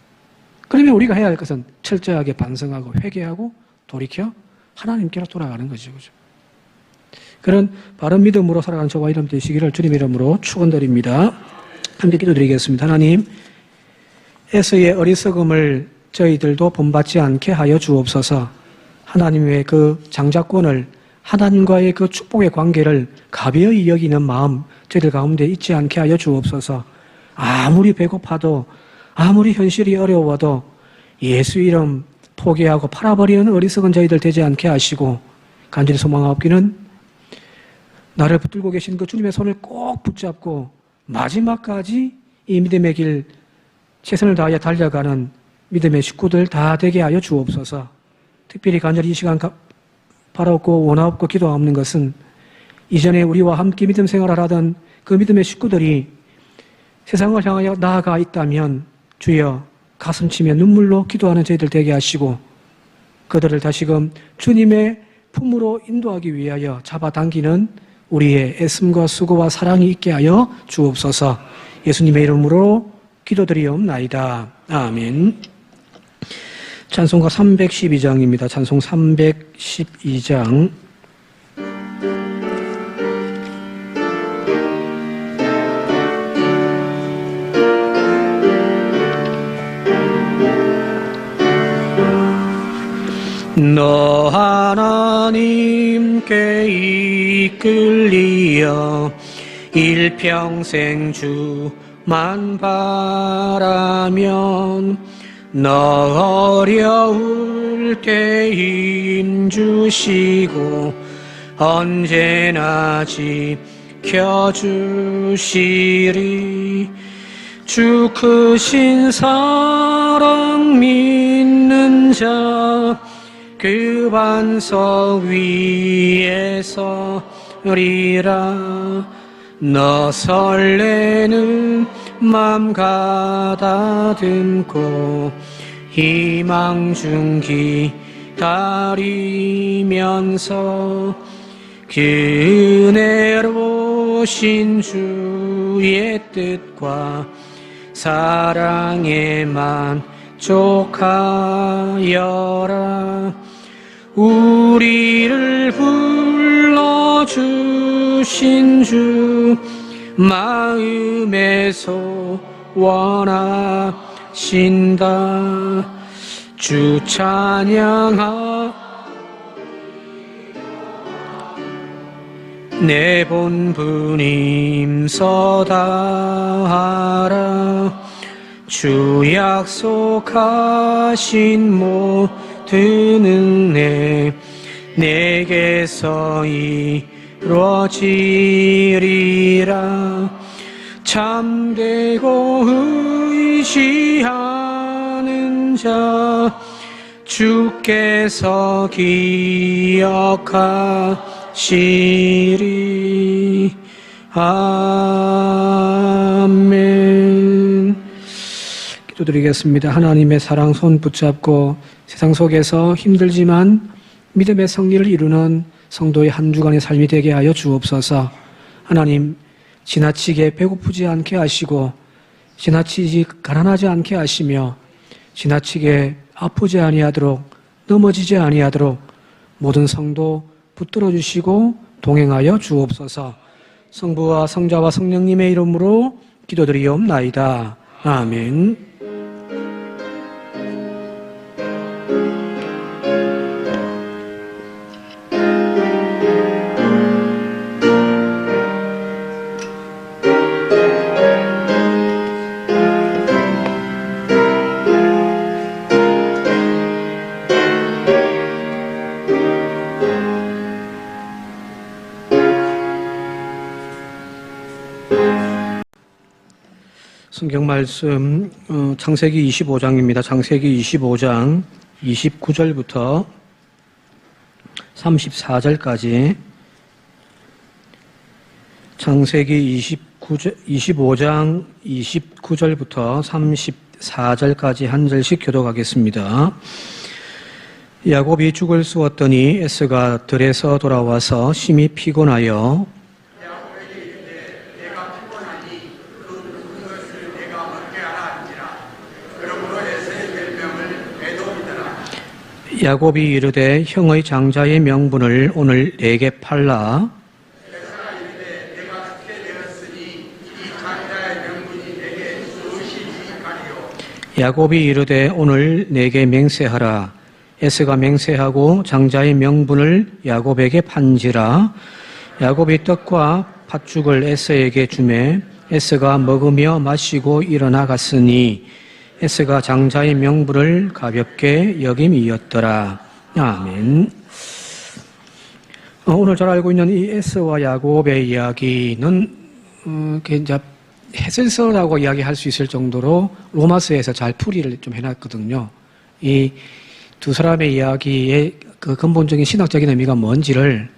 그러면 우리가 해야 할 것은 철저하게 반성하고 회개하고 돌이켜 하나님께로 돌아가는 거죠. 그죠? 그런 바른 믿음으로 살아가는 저와 여러분 되시기를 주님 이름으로 축원드립니다. 함께 기도드리겠습니다. 하나님, 에서의 어리석음을 저희들도 본받지 않게 하여 주옵소서. 하나님의 그 장자권을 하나님과의 그 축복의 관계를 가벼이 여기는 마음 저희들 가운데 있지 않게 하여 주옵소서. 아무리 배고파도 아무리 현실이 어려워도 예수 이름 포기하고 팔아버리는 어리석은 저희들 되지 않게 하시고 간절히 소망하옵기는 나를 붙들고 계신 그 주님의 손을 꼭 붙잡고 마지막까지 이 믿음의 길 최선을 다하여 달려가는 믿음의 식구들 다 되게 하여 주옵소서. 특별히 간절히 이 시간 바라옵고 원하옵고 기도하옵는 것은 이전에 우리와 함께 믿음 생활을 하던 그 믿음의 식구들이 세상을 향하여 나아가 있다면 주여 가슴치며 눈물로 기도하는 저희들 되게 하시고 그들을 다시금 주님의 품으로 인도하기 위하여 잡아당기는 우리의 애씀과 수고와 사랑이 있게 하여 주옵소서. 예수님의 이름으로 기도드리옵나이다. 아멘. 찬송가 312장입니다. 찬송 312장. 너 하나님께 이끌리어 일평생 주만 바라면 너 어려울 때 힘주시고 언제나 지켜주시리. 주 크신 사랑 믿는 자 그 반석 위에 서리라. 너 설레는 맘 가다듬고 희망 중 기다리면서 그 은혜로우신 주의 뜻과 사랑에 만족하여라. 우리를 불러주신 주 마음에 소원하신다. 주 찬양하 내 본분 임서다하라. 주 약속하신 모든 은혜 내게서 이루어지리라. 참되고 의지하는 자 주께서 기억하시리. 아멘. 기도드리겠습니다. 하나님의 사랑 손 붙잡고 세상 속에서 힘들지만 믿음의 승리를 이루는 성도의 한 주간의 삶이 되게 하여 주옵소서. 하나님, 지나치게 배고프지 않게 하시고 지나치게 가난하지 않게 하시며 지나치게 아프지 아니하도록 넘어지지 아니하도록 모든 성도 붙들어 주시고 동행하여 주옵소서. 성부와 성자와 성령님의 이름으로 기도드리옵나이다. 아멘. 성경 말씀 창세기 25장입니다. 창세기 25장 29절부터 34절까지 창세기 25장 29절부터 34절까지 한 절씩 교독하겠습니다. 야곱이 죽을 쑤었더니 에서가 들에서 돌아와서 심히 피곤하여 야곱이 이르되 형의 장자의 명분을 오늘 내게 팔라. 야곱이 이르되 오늘 내게 맹세하라. 에서가 맹세하고 장자의 명분을 야곱에게 판지라. 야곱이 떡과 팥죽을 에서에게 주매 에서가 먹으며 마시고 일어나 갔으니 에서가 장자의 명분을 가볍게 여김이었더라. 아멘. 오늘 잘 알고 있는 이 에서와 야곱의 이야기는 이제 해설서라고 이야기할 수 있을 정도로 로마서에서 잘 풀이를 좀 해놨거든요. 이 두 사람의 이야기의 그 근본적인 신학적인 의미가 뭔지를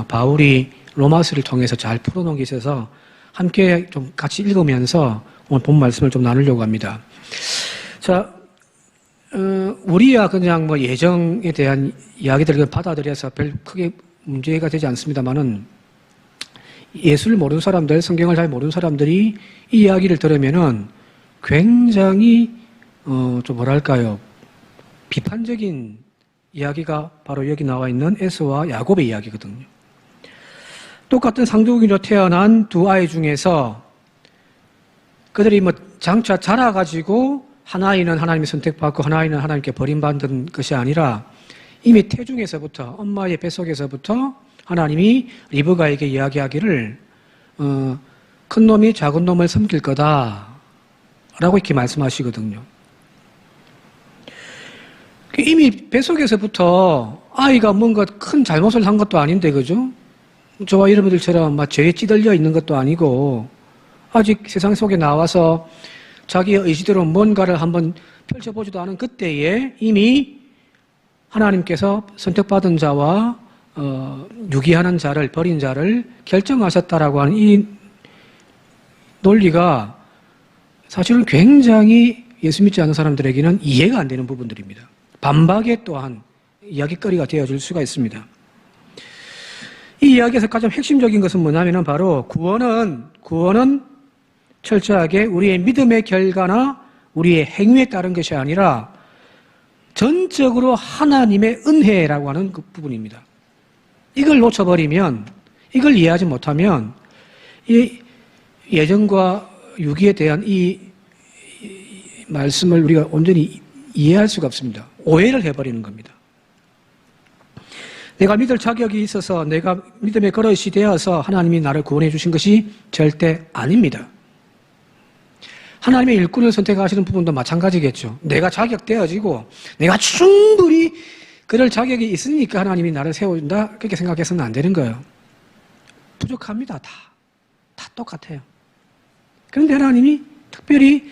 바울이 로마서를 통해서 잘 풀어놓은 게 있어서 함께 좀 같이 읽으면서 오늘 본 말씀을 좀 나누려고 합니다. 자, 우리야 그냥 뭐 예정에 대한 이야기들을 받아들여서 별 크게 문제가 되지 않습니다만은 예수를 모르는 사람들, 성경을 잘 모르는 사람들이 이 이야기를 들으면은 굉장히 좀 뭐랄까요, 비판적인 이야기가 바로 여기 나와 있는 에서와 야곱의 이야기거든요. 똑같은 상주국인으로 태어난 두 아이 중에서 그들이 뭐 장차 자라가지고 하나이는 하나님의 선택받고 하나이는 하나님께 버림받은 것이 아니라 이미 태중에서부터 엄마의 뱃속에서부터 하나님이 리브가에게 이야기하기를 큰 놈이 작은 놈을 섬길 거다 라고 이렇게 말씀하시거든요. 이미 뱃속에서부터 아이가 뭔가 큰 잘못을 한 것도 아닌데, 그죠? 저와 여러분들처럼 막 죄에 찌들려 있는 것도 아니고 아직 세상 속에 나와서 자기의 의지대로 뭔가를 한번 펼쳐보지도 않은 그때에 이미 하나님께서 선택받은 자와 유기하는 자를, 버린 자를 결정하셨다라고 하는 이 논리가 사실은 굉장히 예수 믿지 않는 사람들에게는 이해가 안 되는 부분들입니다. 반박에 또한 이야기거리가 되어줄 수가 있습니다. 이 이야기에서 가장 핵심적인 것은 뭐냐면 바로 구원은 철저하게 우리의 믿음의 결과나 우리의 행위에 따른 것이 아니라 전적으로 하나님의 은혜라고 하는 그 부분입니다. 이걸 놓쳐버리면, 이걸 이해하지 못하면 이 예정과 유기에 대한 이 말씀을 우리가 온전히 이해할 수가 없습니다. 오해를 해버리는 겁니다. 내가 믿을 자격이 있어서 내가 믿음의 그릇이 되어서 하나님이 나를 구원해 주신 것이 절대 아닙니다. 하나님의 일꾼을 선택하시는 부분도 마찬가지겠죠. 내가 자격되어지고 내가 충분히 그럴 자격이 있으니까 하나님이 나를 세워준다 그렇게 생각해서는 안 되는 거예요. 부족합니다. 다 똑같아요. 그런데 하나님이 특별히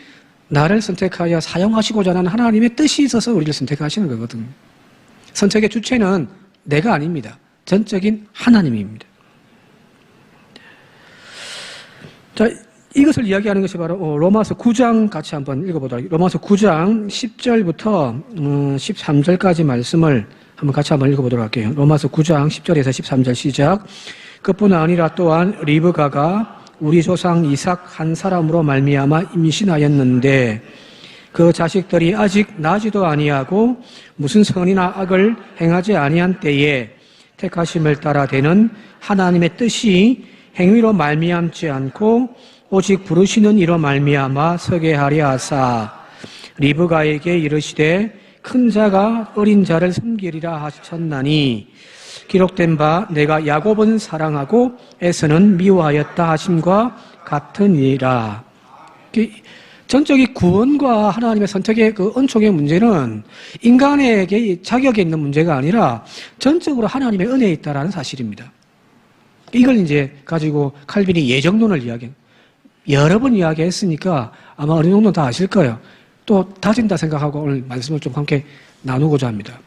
나를 선택하여 사용하시고자 하는 하나님의 뜻이 있어서 우리를 선택하시는 거거든요. 선택의 주체는 내가 아닙니다. 전적인 하나님입니다. 자, 이것을 이야기하는 것이 바로 로마서 9장 같이 한번 읽어보도록 하겠습니다. 로마서 9장 10절부터 13절까지 말씀을 같이 한번 읽어보도록 할게요. 로마서 9장 10절에서 13절 시작. 그뿐 아니라 또한 리브가가 우리 조상 이삭 한 사람으로 말미암아 임신하였는데 그 자식들이 아직 나지도 아니하고 무슨 선이나 악을 행하지 아니한 때에 택하심을 따라 되는 하나님의 뜻이 행위로 말미암지 않고 오직 부르시는 이로 말미암아 서게 하려 하사 리브가에게 이르시되 큰 자가 어린 자를 섬기리라 하셨나니 기록된 바 내가 야곱은 사랑하고 에서는 미워하였다 하심과 같으니라. 전적인 구원과 하나님의 선택의 그 은총의 문제는 인간에게 자격에 있는 문제가 아니라 전적으로 하나님의 은혜에 있다라는 사실입니다. 이걸 이제 가지고 칼빈이 예정론을 여러 번 이야기했으니까 아마 어느 정도 다 아실 거예요. 또 다진다 생각하고 오늘 말씀을 좀 함께 나누고자 합니다.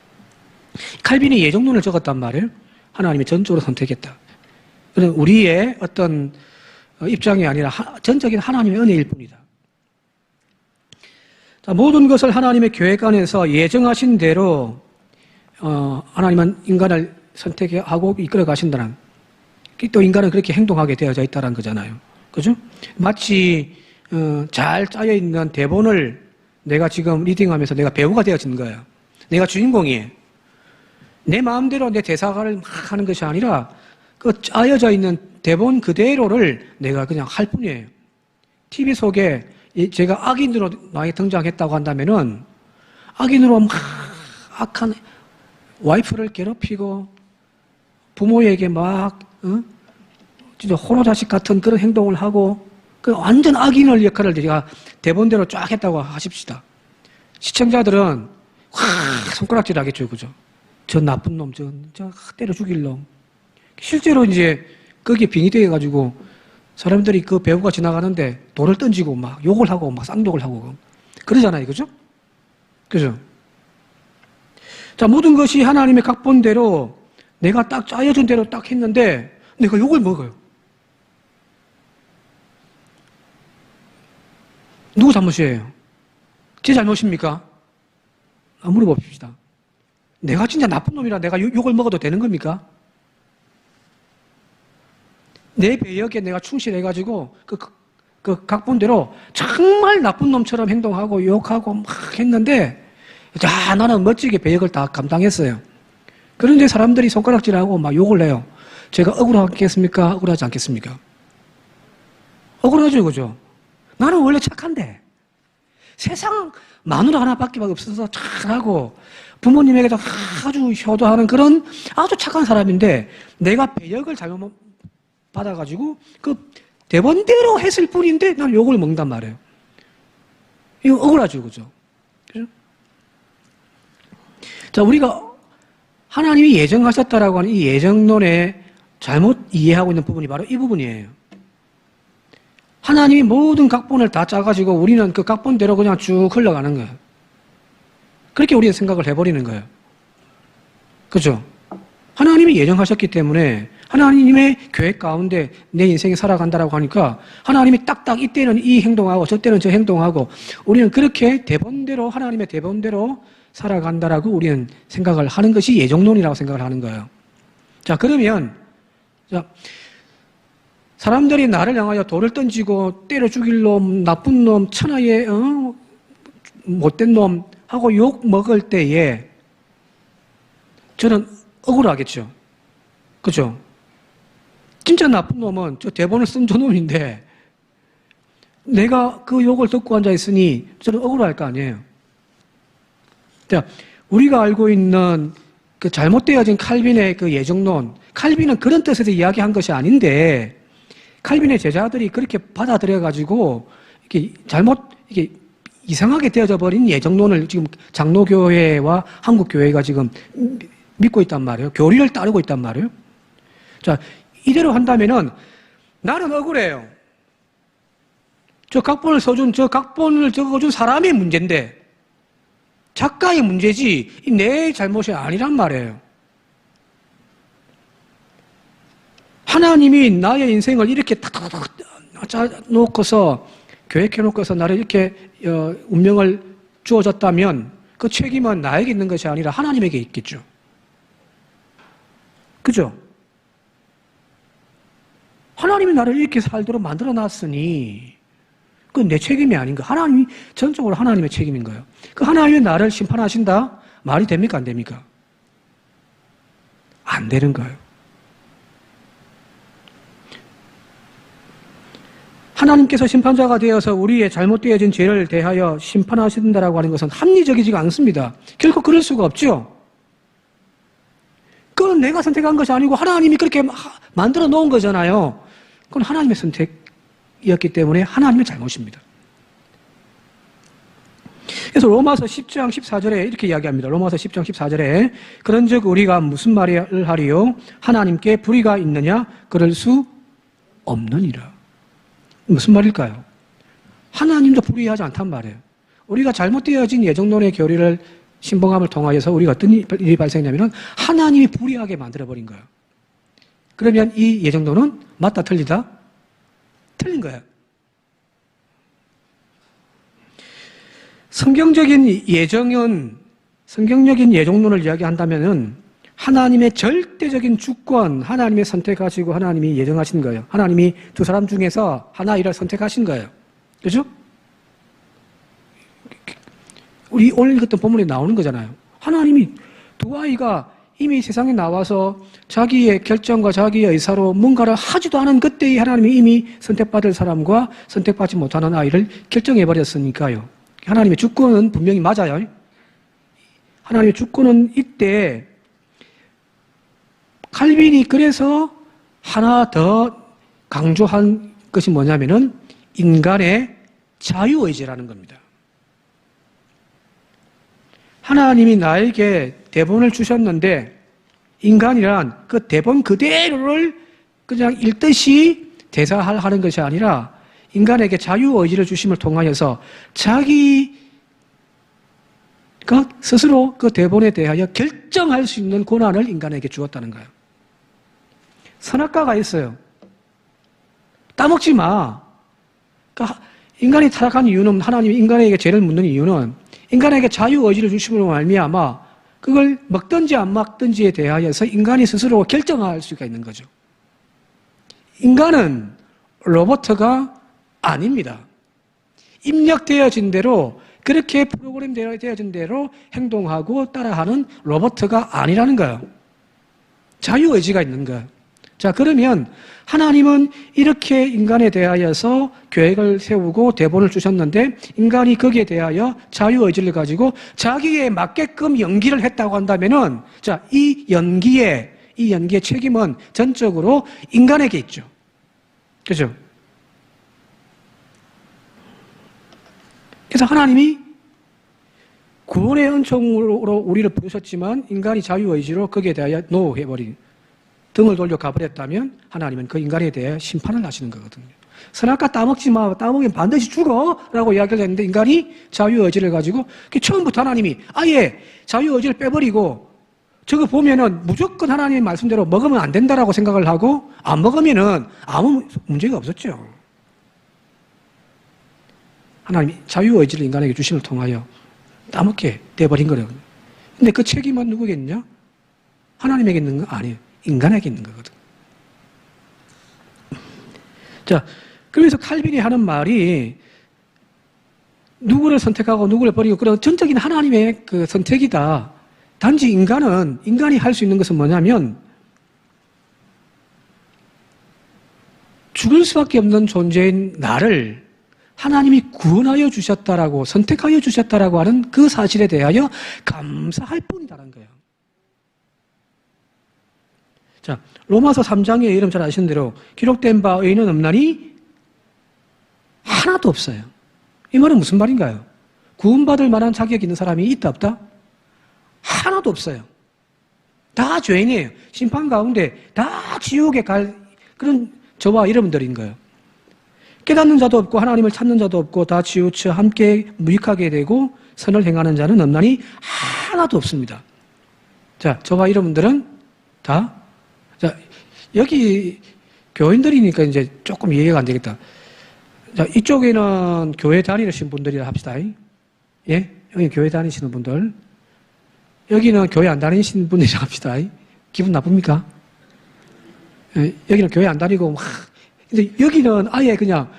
칼빈이 예정론을 적었단 말이에요. 하나님이 전적으로 선택했다. 그는 우리의 어떤 입장이 아니라 전적인 하나님의 은혜일 뿐이다. 자, 모든 것을 하나님의 계획 안에서 예정하신 대로 하나님은 인간을 선택하고 이끌어 가신다는, 또 인간은 그렇게 행동하게 되어져 있다는 거잖아요. 그죠? 마치 잘 짜여 있는 대본을 내가 지금 리딩하면서 내가 배우가 되어진 거예요. 내가 주인공이에요. 내 마음대로 내 대사를 막 하는 것이 아니라 그 짜여져 있는 대본 그대로를 내가 그냥 할 뿐이에요. TV 속에 제가 악인으로 나에 등장했다고 한다면은 악인으로 막 악한 와이프를 괴롭히고 부모에게 막 진짜 호로자식 같은 그런 행동을 하고 그 완전 악인의 역할을 제가 대본대로 쫙 했다고 하십시다. 시청자들은 확 손가락질 하겠죠, 그죠? 저 나쁜 놈, 저 때려 죽일 놈. 실제로 이제 거기에 빙의되어 가지고 사람들이 그 배우가 지나가는데 돌을 던지고 막 욕을 하고 막 쌍욕을 하고 그러잖아요. 그죠? 그죠? 자, 모든 것이 하나님의 각본대로 내가 딱 짜여진 대로 딱 했는데 내가 욕을 먹어요. 누구 잘못이에요? 제 잘못입니까? 물어봅시다. 내가 진짜 나쁜 놈이라 내가 욕을 먹어도 되는 겁니까? 내 배역에 내가 충실해가지고 그 각본대로 정말 나쁜 놈처럼 행동하고 욕하고 막 했는데 자, 나는 멋지게 배역을 다 감당했어요. 그런데 사람들이 손가락질하고 막 욕을 해요. 제가 억울하겠습니까? 억울하지 않겠습니까? 억울하죠, 그죠? 나는 원래 착한데 세상 마누라 하나밖에 없어서 잘하고 부모님에게도 아주 효도하는 그런 아주 착한 사람인데 내가 배역을 잘못 받아가지고 그 대본대로 했을 뿐인데 난 욕을 먹는단 말이에요. 이거 억울하죠, 그죠? 그죠? 자, 우리가 하나님이 예정하셨다라고 하는 이 예정론에 잘못 이해하고 있는 부분이 바로 이 부분이에요. 하나님이 모든 각본을 다 짜가지고 우리는 그 각본대로 그냥 쭉 흘러가는 거예요. 그렇게 우리는 생각을 해버리는 거예요. 그죠? 하나님이 예정하셨기 때문에 하나님의 계획 가운데 내 인생이 살아간다라고 하니까 하나님이 딱딱 이때는 이 행동하고 저때는 저 행동하고 우리는 그렇게 대본대로 하나님의 대본대로 살아간다라고 우리는 생각을 하는 것이 예정론이라고 생각을 하는 거예요. 자, 그러면 자, 사람들이 나를 향하여 돌을 던지고 때려 죽일 놈, 나쁜 놈, 천하의 못된 놈 하고 욕 먹을 때에 저는 억울하겠죠. 그죠? 진짜 나쁜 놈은 저 대본을 쓴 저놈인데 내가 그 욕을 듣고 앉아있으니 저는 억울할 거 아니에요. 자, 우리가 알고 있는 그 잘못되어진 칼빈의 그 예정론, 칼빈은 그런 뜻에서 이야기한 것이 아닌데 칼빈의 제자들이 그렇게 받아들여가지고 이렇게 이게 이상하게 되어져 버린 예정론을 지금 장로교회와 한국교회가 지금 믿고 있단 말이에요. 교리를 따르고 있단 말이에요. 자, 이대로 한다면은 나는 억울해요. 저 각본을 적어준 사람의 문제인데 작가의 문제지 내 잘못이 아니란 말이에요. 하나님이 나의 인생을 이렇게 탁탁탁 짜놓고서 계획해놓고서 나를 이렇게 운명을 주어졌다면 그 책임은 나에게 있는 것이 아니라 하나님에게 있겠죠. 그죠? 하나님이 나를 이렇게 살도록 만들어놨으니 그건 내 책임이 아닌가. 하나님이 전적으로 하나님의 책임인 거예요. 그 하나님이 나를 심판하신다? 말이 됩니까? 안 됩니까? 안 되는 거예요. 하나님께서 심판자가 되어서 우리의 잘못되어진 죄를 대하여 심판하신다라고 하는 것은 합리적이지가 않습니다. 결코 그럴 수가 없죠. 그건 내가 선택한 것이 아니고 하나님이 그렇게 만들어 놓은 거잖아요. 그건 하나님의 선택이었기 때문에 하나님의 잘못입니다. 그래서 로마서 10장 14절에 이렇게 이야기합니다. 로마서 10장 14절에 그런즉 우리가 무슨 말을 하리요? 하나님께 불의가 있느냐? 그럴 수 없느니라. 무슨 말일까요? 하나님도 불의하지 않단 말이에요. 우리가 잘못되어진 예정론의 교리를 신봉함을 통하여서 우리가 어떤 일이 발생했냐면 하나님이 불의하게 만들어버린 거예요. 그러면 이 예정론은 맞다 틀리다? 틀린 거예요. 성경적인 예정론을 이야기한다면은 하나님의 절대적인 주권, 하나님의 선택하시고 하나님이 예정하신 거예요. 하나님이 두 사람 중에서 하나 일을 선택하신 거예요. 그죠? 우리 오늘 읽었던 본문에 나오는 거잖아요. 하나님이 두 아이가 이미 세상에 나와서 자기의 결정과 자기의 의사로 뭔가를 하지도 않은 그때에 하나님이 이미 선택받을 사람과 선택받지 못하는 아이를 결정해버렸으니까요. 하나님의 주권은 분명히 맞아요. 하나님의 주권은 이때 칼빈이 그래서 하나 더 강조한 것이 뭐냐면은 인간의 자유의지라는 겁니다. 하나님이 나에게 대본을 주셨는데 인간이란 그 대본 그대로를 그냥 읽듯이 대사하는 것이 아니라 인간에게 자유의지를 주심을 통하여서 자기가 스스로 그 대본에 대하여 결정할 수 있는 권한을 인간에게 주었다는 거예요. 선악과가 있어요. 따먹지 마. 그러니까 인간이 타락한 이유는, 하나님이 인간에게 죄를 묻는 이유는 인간에게 자유의지를 주심으로 말미암아 그걸 먹든지 안 먹든지에 대하여서 인간이 스스로 결정할 수가 있는 거죠. 인간은 로봇가 아닙니다. 입력되어진 대로, 그렇게 프로그램 되어진 대로 행동하고 따라하는 로봇가 아니라는 거예요. 자유의지가 있는 거예요. 자, 그러면 하나님은 이렇게 인간에 대하여서 계획을 세우고 대본을 주셨는데 인간이 거기에 대하여 자유의지를 가지고 자기에 맞게끔 연기를 했다고 한다면은, 자, 이 연기의 책임은 전적으로 인간에게 있죠. 그죠? 그래서 하나님이 구원의 은총으로 우리를 부르셨지만 인간이 자유의지로 거기에 대하여 노해버린, 등을 돌려 가버렸다면 하나님은 그 인간에 대해 심판을 하시는 거거든요. 선악과 따먹지 마, 따먹으면 반드시 죽어 라고 이야기를 했는데 인간이 자유의지를 가지고, 처음부터 하나님이 아예 자유의지를 빼버리고 저거 보면은 무조건 하나님의 말씀대로 먹으면 안 된다라고 생각을 하고 안 먹으면은 아무 문제가 없었죠. 하나님이 자유의지를 인간에게 주심을 통하여 따먹게 돼버린 거거든요. 근데 그 책임은 누구겠냐? 하나님에게 있는 거 아니에요. 인간에게 있는 거거든. 자, 그래서 칼빈이 하는 말이 누구를 선택하고 누구를 버리고 그런 전적인 하나님의 그 선택이다. 단지 인간이 할 수 있는 것은 뭐냐면 죽을 수밖에 없는 존재인 나를 하나님이 구원하여 주셨다라고, 선택하여 주셨다라고 하는 그 사실에 대하여 감사할 뿐이다라는 거예요. 자, 로마서 3장에 이름 잘 아시는 대로 기록된 바 의인은 없나니 하나도 없어요. 이 말은 무슨 말인가요? 구원받을 만한 자격이 있는 사람이 있다 없다? 하나도 없어요. 다 죄인이에요. 심판 가운데 다 지옥에 갈 그런 저와 여러분들인 거예요. 깨닫는 자도 없고 하나님을 찾는 자도 없고 다 치우쳐 함께 무익하게 되고 선을 행하는 자는 없나니 하나도 없습니다. 자, 저와 여러분들은 다, 자, 여기 교인들이니까 이제 조금 이해가 안 되겠다. 자, 이쪽에는 교회 다니시는 분들이라 합시다. 예? 여기 교회 다니시는 분들. 여기는 교회 안 다니시는 분들이라 합시다. 기분 나쁩니까? 예, 여기는 교회 안 다니고 막, 근데 여기는 아예 그냥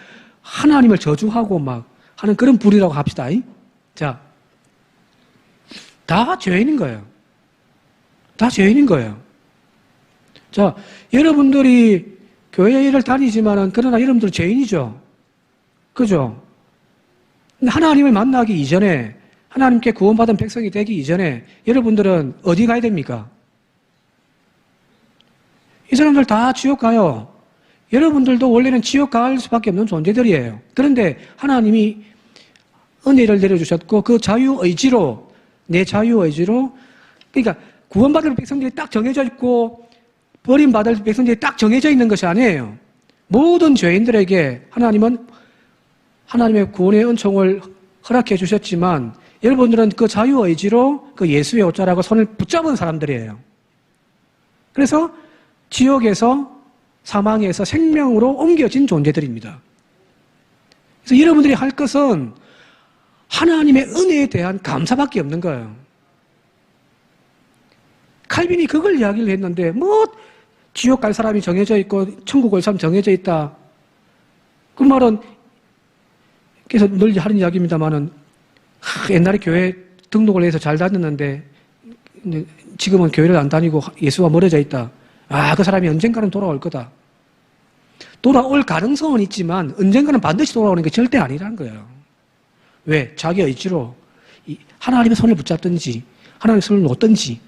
하나님을 저주하고 막 하는 그런 부류라고 합시다. 자, 다 죄인인 거예요. 다 죄인인 거예요. 자, 여러분들이 교회를 다니지만은 그러나 여러분들 죄인이죠. 그죠? 근데 하나님을 만나기 이전에, 하나님께 구원받은 백성이 되기 이전에 여러분들은 어디 가야 됩니까? 이 사람들 다 지옥 가요. 여러분들도 원래는 지옥 갈 수밖에 없는 존재들이에요. 그런데 하나님이 은혜를 내려주셨고 그 자유의지로, 내 자유의지로, 그러니까 구원받을 백성들이 딱 정해져 있고 버림받을 백성들이 딱 정해져 있는 것이 아니에요. 모든 죄인들에게 하나님은 하나님의 구원의 은총을 허락해 주셨지만 여러분들은 그 자유의지로 그 예수의 옷자락을 손을 붙잡은 사람들이에요. 그래서 지옥에서, 사망에서 생명으로 옮겨진 존재들입니다. 그래서 여러분들이 할 것은 하나님의 은혜에 대한 감사밖에 없는 거예요. 칼빈이 그걸 이야기를 했는데 뭐 지옥 갈 사람이 정해져 있고 천국 갈 사람 정해져 있다. 그 말은 그래서 늘 하는 이야기입니다만은 옛날에 교회 등록을 해서 잘 다녔는데 지금은 교회를 안 다니고 예수와 멀어져 있다. 아, 그 사람이 언젠가는 돌아올 거다. 돌아올 가능성은 있지만 언젠가는 반드시 돌아오는 게 절대 아니라는 거예요. 왜? 자기 의지로 하나님의 손을 붙잡든지 하나님의 손을 놓든지.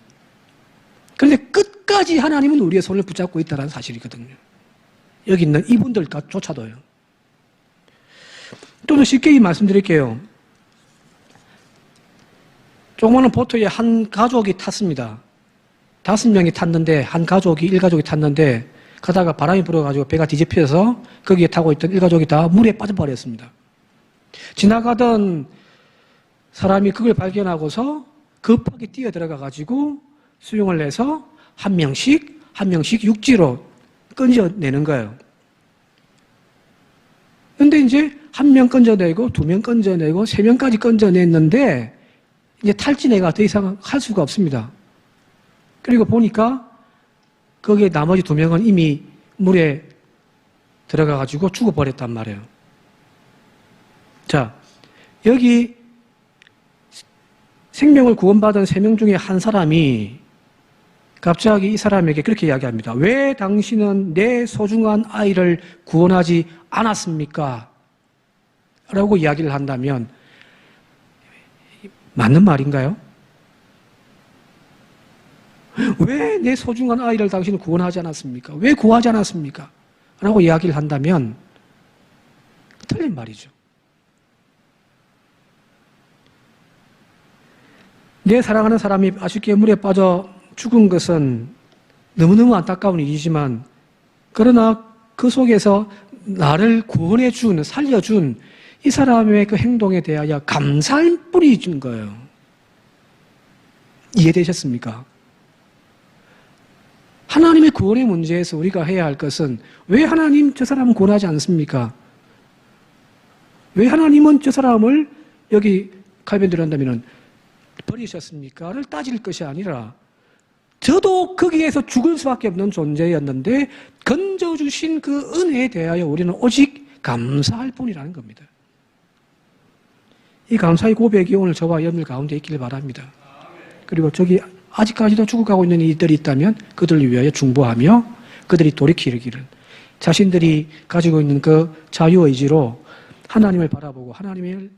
그런데 끝까지 하나님은 우리의 손을 붙잡고 있다는 사실이거든요. 여기 있는 이분들조차도요. 좀 더 쉽게 말씀드릴게요. 조그마한 보트에 한 가족이 탔습니다. 5명이 탔는데, 한 가족이, 일가족이 탔는데, 가다가 바람이 불어가지고 배가 뒤집혀서 거기에 타고 있던 일가족이 다 물에 빠져버렸습니다. 지나가던 사람이 그걸 발견하고서 급하게 뛰어 들어가가지고 수용을 해서 한 명씩 육지로 건져내는 거예요. 근데 이제 1명 건져내고 2명 건져내고 3명까지 건져냈는데 이제 탈진애가 더 이상 할 수가 없습니다. 그리고 보니까 거기에 나머지 2명은 이미 물에 들어가가지고 죽어버렸단 말이에요. 자, 여기 생명을 구원받은 3명 중에 한 사람이 갑자기 이 사람에게 그렇게 이야기합니다. 왜 당신은 내 소중한 아이를 구원하지 않았습니까? 라고 이야기를 한다면 맞는 말인가요? 왜 내 소중한 아이를 당신은 구원하지 않았습니까? 왜 구하지 않았습니까? 라고 이야기를 한다면 틀린 말이죠. 내 사랑하는 사람이 아쉽게 물에 빠져 죽은 것은 너무너무 안타까운 일이지만 그러나 그 속에서 나를 구원해 준, 살려준 이 사람의 그 행동에 대하여 감사할 뿐인 거예요. 이해되셨습니까? 하나님의 구원의 문제에서 우리가 해야 할 것은 왜 하나님 저 사람은 구원하지 않습니까? 왜 하나님은 저 사람을 여기 칼빈대로 한다면 버리셨습니까?를 따질 것이 아니라 저도 거기에서 죽을 수밖에 없는 존재였는데 건져주신 그 은혜에 대하여 우리는 오직 감사할 뿐이라는 겁니다. 이 감사의 고백이 오늘 저와 여러분들 가운데 있기를 바랍니다. 그리고 저기 아직까지도 죽어가고 있는 이들이 있다면 그들을 위하여 중보하며 그들이 돌이키기를 자신들이 가지고 있는 그 자유의지로 하나님을 바라보고 하나님을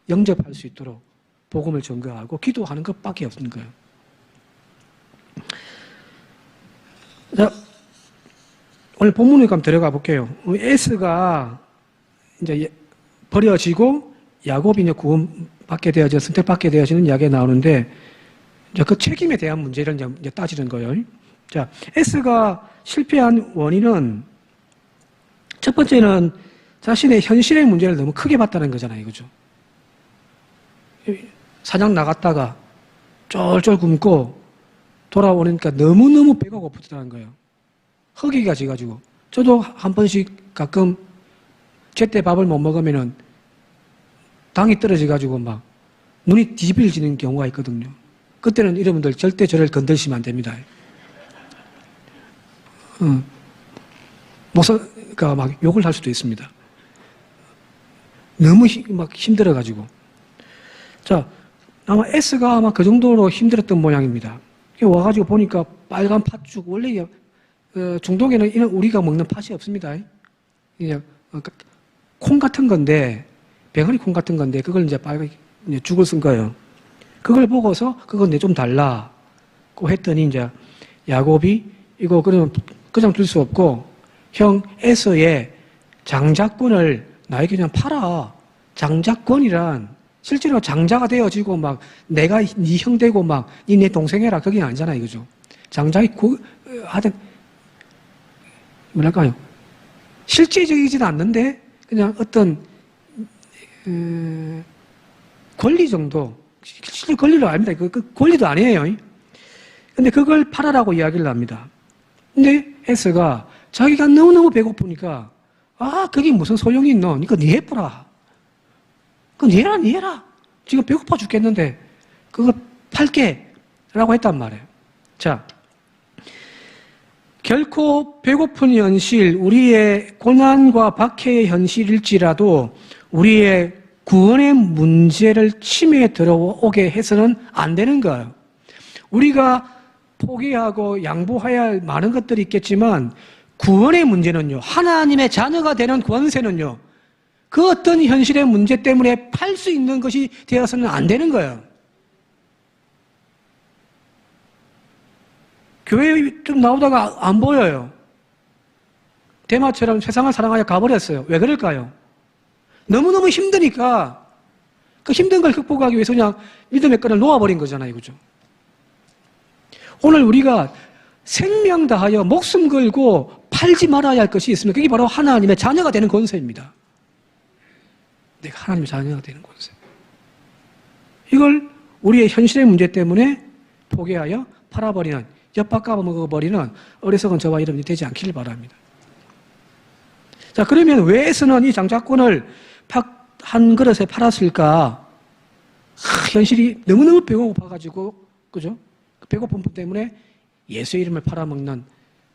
영접할 수 있도록 복음을 전가하고 기도하는 것밖에 없는 거예요. 자, 오늘 본문에 한번 들어가 볼게요. 에스가 이제 버려지고 야곱이 이제 구원받게 되어져 선택받게 되어지는 이야기가 나오는데 이제 그 책임에 대한 문제를 이제 따지는 거예요. 자, 에스가 실패한 원인은 첫 번째는 자신의 현실의 문제를 너무 크게 봤다는 거잖아요, 그죠? 사냥 나갔다가 쫄쫄 굶고 돌아오니까 너무너무 배가 고프다는 거예요. 허기가 지가지고. 저도 한 번씩 가끔 제때 밥을 못 먹으면은 당이 떨어져가지고 막 눈이 뒤집어지는 경우가 있거든요. 그때는 여러분들 절대 저를 건드시면 안 됩니다. 목사가 막 욕을 할 수도 있습니다. 너무 막 힘들어가지고. 자, 아마 S가 아마 그 정도로 힘들었던 모양입니다. 와가지고 보니까 빨간 팥죽, 원래 중동에는 우리가 먹는 팥이 없습니다. 그냥 콩 같은 건데, 병아리 콩 같은 건데, 그걸 이제 빨간 죽을 쓴 거예요. 그걸 보고서, 그건 내 좀 달라고 했더니, 이제, 야곱이, 이거 그러면 그냥 둘 수 없고, 형 에서의 장자권을 나에게 그냥 팔아. 장자권이란, 실제로 장자가 되어지고, 막, 내가 네 형 되고, 막, 니 내 동생 해라. 그게 아니잖아, 이거죠. 장자의 하여튼, 뭐랄까요. 실제적이진 않는데, 그냥 어떤, 권리 정도, 실제 권리로 압니다. 그 권리도 아니에요. 근데 그걸 팔아라고 이야기를 합니다. 근데 에스가 자기가 너무너무 배고프니까, 그게 무슨 소용이 있노? 그러니까 니 해보라. 니 해라. 지금 배고파 죽겠는데, 그거 팔게. 라고 했단 말이에요. 자, 결코 배고픈 현실, 우리의 고난과 박해의 현실일지라도 우리의 구원의 문제를 침해에 들어오게 해서는 안 되는 거예요. 우리가 포기하고 양보해야 할 많은 것들이 있겠지만 구원의 문제는요, 하나님의 자녀가 되는 권세는요, 그 어떤 현실의 문제 때문에 팔 수 있는 것이 되어서는 안 되는 거예요. 교회에 좀 나오다가 안 보여요. 대마처럼 세상을 사랑하여 가버렸어요. 왜 그럴까요? 너무너무 힘드니까 그 힘든 걸 극복하기 위해서 그냥 믿음의 끈을 놓아버린 거잖아요. 그죠? 오늘 우리가 생명 다하여 목숨 걸고 팔지 말아야 할 것이 있으면 그게 바로 하나님의 자녀가 되는 권세입니다. 내가 하나님의 자녀가 되는 권세. 이걸 우리의 현실의 문제 때문에 포기하여 팔아버리는, 엿밥 까먹어버리는 어리석은 저와 여러분이 되지 않기를 바랍니다. 자, 그러면 왜 에서는 이 장자권을 한 그릇에 팔았을까? 현실이 너무너무 배고파가지고, 그죠? 배고픔 때문에 예수의 이름을 팔아먹는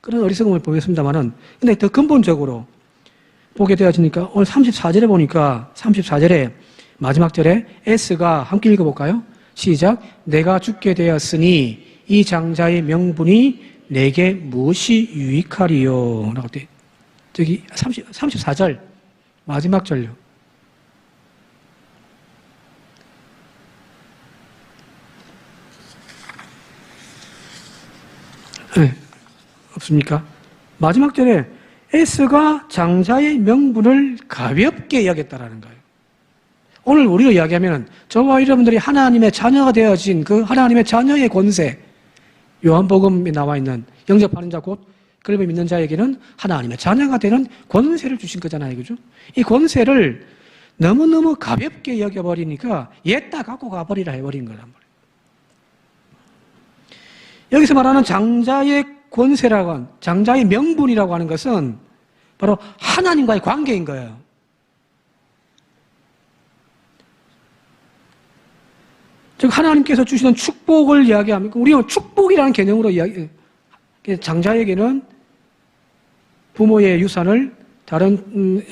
그런 어리석음을 보였습니다만은, 근데 더 근본적으로 보게 되어지니까 오늘 34절에 보니까 34절에 마지막 절에 S가 함께 읽어볼까요? 시작. 내가 죽게 되었으니 이 장자의 명분이 내게 무엇이 유익하리요? 라고 돼. 저기 34절 마지막 절요. 네, 없습니까? 마지막 절에 S가 장자의 명분을 가볍게 여겼다라는 거예요. 오늘 우리로 이야기하면 저와 여러분들이 하나님의 자녀가 되어진 그 하나님의 자녀의 권세, 요한복음에 나와 있는 영접하는 자 곧 그를 믿는 자에게는 하나님의 자녀가 되는 권세를 주신 거잖아요. 그죠? 이 권세를 너무너무 가볍게 여겨버리니까 얘다 갖고 가버리라 해버린 거란 말이에요. 여기서 말하는 장자의 권세라고 하는, 장자의 명분이라고 하는 것은 바로 하나님과의 관계인 거예요. 즉 하나님께서 주시는 축복을 이야기하면 우리는 축복이라는 개념으로 장자에게는 부모의 유산을 다른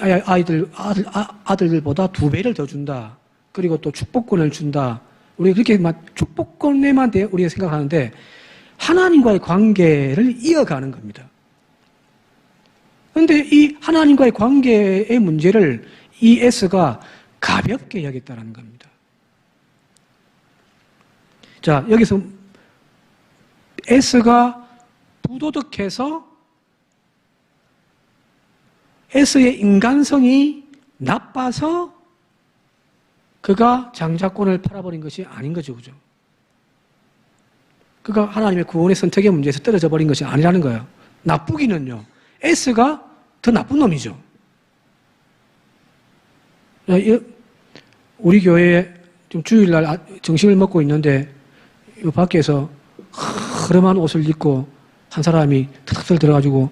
아들들보다 2배를 더 준다. 그리고 또 축복권을 준다. 우리 그렇게 축복권에만 대해 우리가 생각하는데 하나님과의 관계를 이어가는 겁니다. 그런데 이 하나님과의 관계의 문제를 이 S가 가볍게 여겼다는 겁니다. 자, 여기서 S가 부도덕해서 S의 인간성이 나빠서 그가 장자권을 팔아버린 것이 아닌 거죠. 그죠? 그가 하나님의 구원의 선택의 문제에서 떨어져 버린 것이 아니라는 거예요. 나쁘기는요. S가 더 나쁜 놈이죠. 우리 교회에 좀 주일날 점심을 먹고 있는데 이 밖에서 흐름한 옷을 입고 한 사람이 탁탁 들어가지고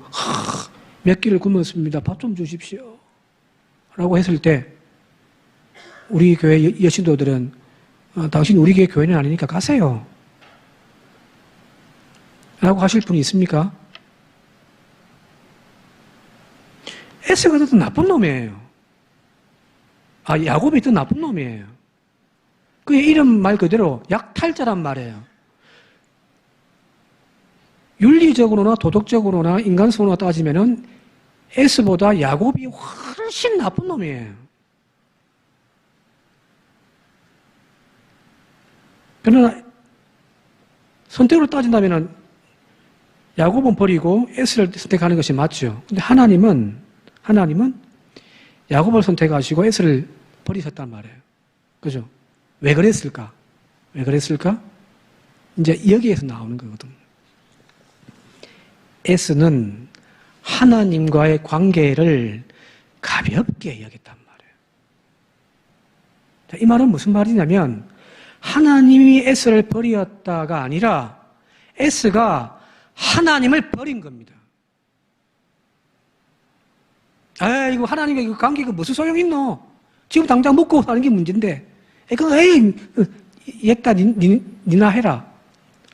몇 끼를 굶었습니다. 밥 좀 주십시오. 라고 했을 때 우리 교회 여신도들은 당신 우리 교회 교회는 아니니까 가세요. 라고 하실 분이 있습니까? 에스가 더 나쁜 놈이에요. 야곱이 더 나쁜 놈이에요. 그의 이름 말 그대로 약탈자란 말이에요. 윤리적으로나 도덕적으로나 인간성으로 따지면은 에스보다 야곱이 훨씬 나쁜 놈이에요. 그러나 선택으로 따진다면은 야곱은 버리고 에스를 선택하는 것이 맞죠. 근데 하나님은 야곱을 선택하시고 에스를 버리셨단 말이에요. 그죠? 왜 그랬을까? 왜 그랬을까? 이제 여기에서 나오는 거거든. 에스는 하나님과의 관계를 가볍게 여겼단 말이에요. 자, 이 말은 무슨 말이냐면 하나님이 에스를 버렸다가 아니라 에스가 하나님을 버린 겁니다. 이거 하나님과 이거 관계가 무슨 소용이 있노? 지금 당장 먹고 사는 게 문제인데, 얘다 니나 해라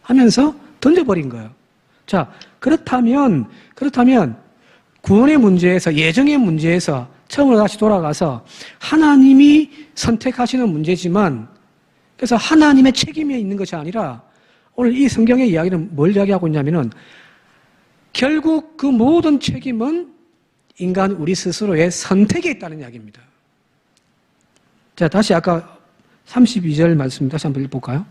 하면서 던져버린 거예요. 자, 그렇다면 구원의 문제에서, 예정의 문제에서 처음으로 다시 돌아가서 하나님이 선택하시는 문제지만, 그래서 하나님의 책임에 있는 것이 아니라 오늘 이 성경의 이야기는 뭘 이야기하고 있냐면은 결국 그 모든 책임은 인간 우리 스스로의 선택에 있다는 이야기입니다. 자, 다시 아까 32절 말씀 다시 한번 읽어볼까요?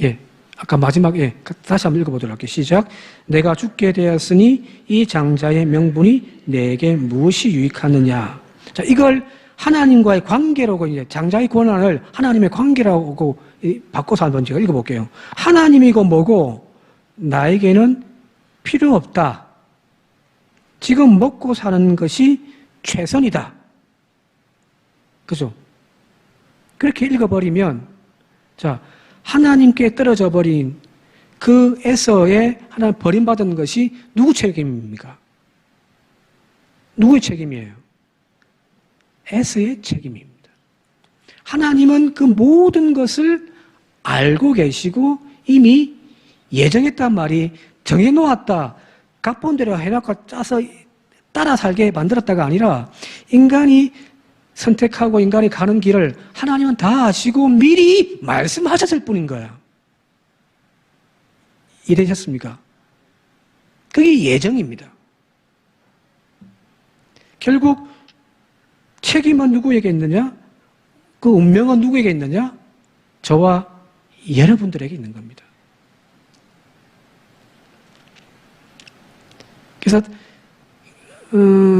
예. 아까 마지막에 다시 한번 읽어보도록 할게요. 시작. 내가 죽게 되었으니 이 장자의 명분이 내게 무엇이 유익하느냐. 자, 이걸 하나님과의 관계라고 이제 장자의 권한을 하나님의 관계라고 바꿔서 한번 제가 읽어볼게요. 하나님이고 뭐고 나에게는 필요 없다. 지금 먹고 사는 것이 최선이다. 그죠? 그렇게 읽어버리면, 자, 하나님께 떨어져 버린 그 에서에 하나님 버림받은 것이 누구 책임입니까? 누구의 책임이에요? 에서의 책임입니다. 하나님은 그 모든 것을 알고 계시고 이미 예정했단 말이 정해놓았다. 각본대로 해놓고 짜서 따라 살게 만들었다가 아니라 인간이 선택하고 인간이 가는 길을 하나님은 다 아시고 미리 말씀하셨을 뿐인 거야. 이해되셨습니까? 그게 예정입니다. 결국 책임은 누구에게 있느냐? 그 운명은 누구에게 있느냐? 저와 여러분들에게 있는 겁니다. 그래서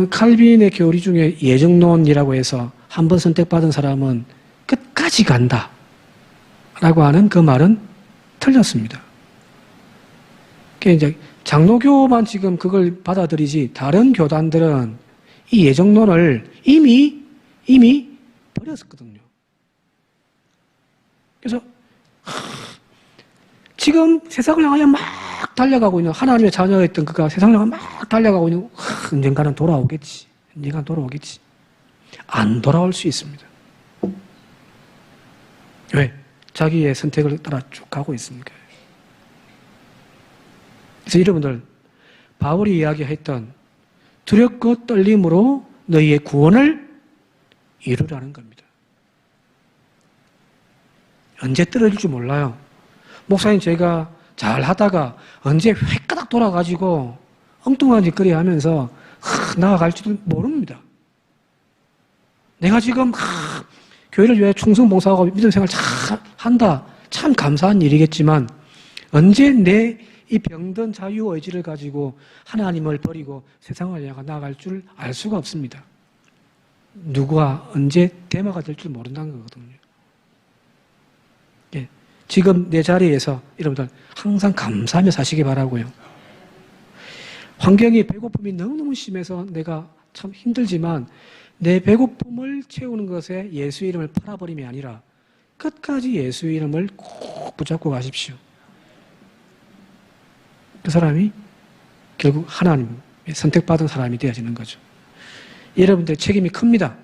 칼빈의 교리 중에 예정론이라고 해서 한 번 선택받은 사람은 끝까지 간다 라고 하는 그 말은 틀렸습니다. 이제 장로교만 지금 그걸 받아들이지 다른 교단들은 이 예정론을 이미 버렸거든요. 그래서 지금 세상을 향하여 막 달려가고 있는 하나님의 자녀였던 그가 세상을 향하여 막 달려가고 있는 언젠가는 돌아오겠지. 언젠가는 돌아오겠지. 안 돌아올 수 있습니다. 왜? 자기의 선택을 따라 쭉 가고 있으니까요. 그래서 여러분들 바울이 이야기했던 두렵고 떨림으로 너희의 구원을 이루라는 겁니다. 언제 떨어질 줄 몰라요. 목사님 제가 잘 하다가 언제 획가닥 돌아가지고 엉뚱한 짓거리 하면서 나아갈지도 모릅니다. 내가 지금 교회를 위해 충성봉사하고 믿음 생활 잘 한다. 참 감사한 일이겠지만 언제 내 이 병든 자유의지를 가지고 하나님을 버리고 세상을 향해 나아갈 줄 알 수가 없습니다. 누구와 언제 대마가 될 줄 모른다는 거거든요. 예, 지금 내 자리에서 여러분들 항상 감사하며 사시기 바라고요. 환경이 배고픔이 너무너무 심해서 내가 참 힘들지만 내 배고픔을 채우는 것에 예수의 이름을 팔아버림이 아니라 끝까지 예수의 이름을 꼭 붙잡고 가십시오. 그 사람이 결국 하나님의 선택받은 사람이 되어지는 거죠. 여러분들의 책임이 큽니다.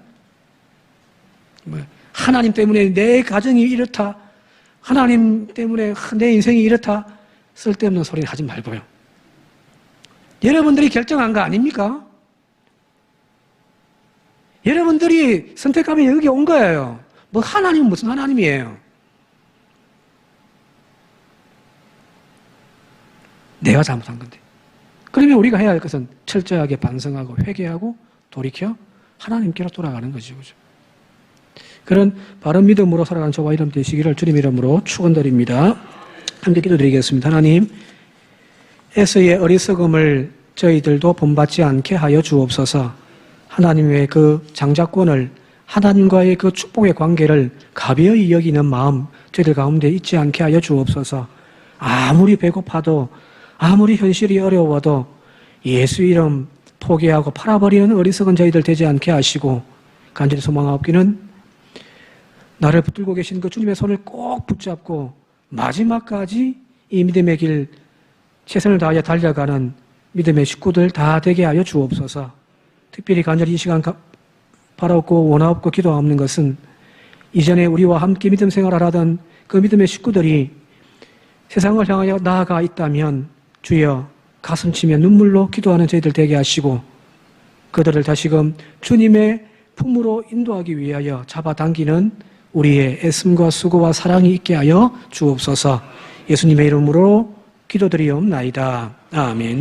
하나님 때문에 내 가정이 이렇다. 하나님 때문에 내 인생이 이렇다. 쓸데없는 소리를 하지 말고요. 여러분들이 결정한 거 아닙니까? 여러분들이 선택하면 여기 온 거예요. 뭐 하나님은 무슨 하나님이에요? 내가 잘못한 건데. 그러면 우리가 해야 할 것은 철저하게 반성하고 회개하고 돌이켜 하나님께로 돌아가는 거죠. 그죠? 그런 바른 믿음으로 살아가는 저와 여러분 되시기를 주님 이름으로 축원드립니다. 함께 기도드리겠습니다. 하나님, 에서의 어리석음을 저희들도 본받지 않게 하여 주옵소서. 하나님의 그 장자권을 하나님과의 그 축복의 관계를 가벼이 여기는 마음 저희들 가운데 있지 않게 하여 주옵소서. 아무리 배고파도 아무리 현실이 어려워도 예수 이름 포기하고 팔아버리는 어리석은 저희들 되지 않게 하시고 간절히 소망하옵기는 나를 붙들고 계신 그 주님의 손을 꼭 붙잡고 마지막까지 이 믿음의 길 최선을 다하여 달려가는 믿음의 식구들 다 되게 하여 주옵소서. 특별히 간절히 이 시간 바라옵고 원하옵고 기도하옵는 것은 이전에 우리와 함께 믿음 생활을 하던 그 믿음의 식구들이 세상을 향하여 나아가 있다면 주여 가슴치며 눈물로 기도하는 저희들 되게 하시고 그들을 다시금 주님의 품으로 인도하기 위하여 잡아당기는 우리의 애씀과 수고와 사랑이 있게 하여 주옵소서. 예수님의 이름으로 기도드리옵나이다. 아멘.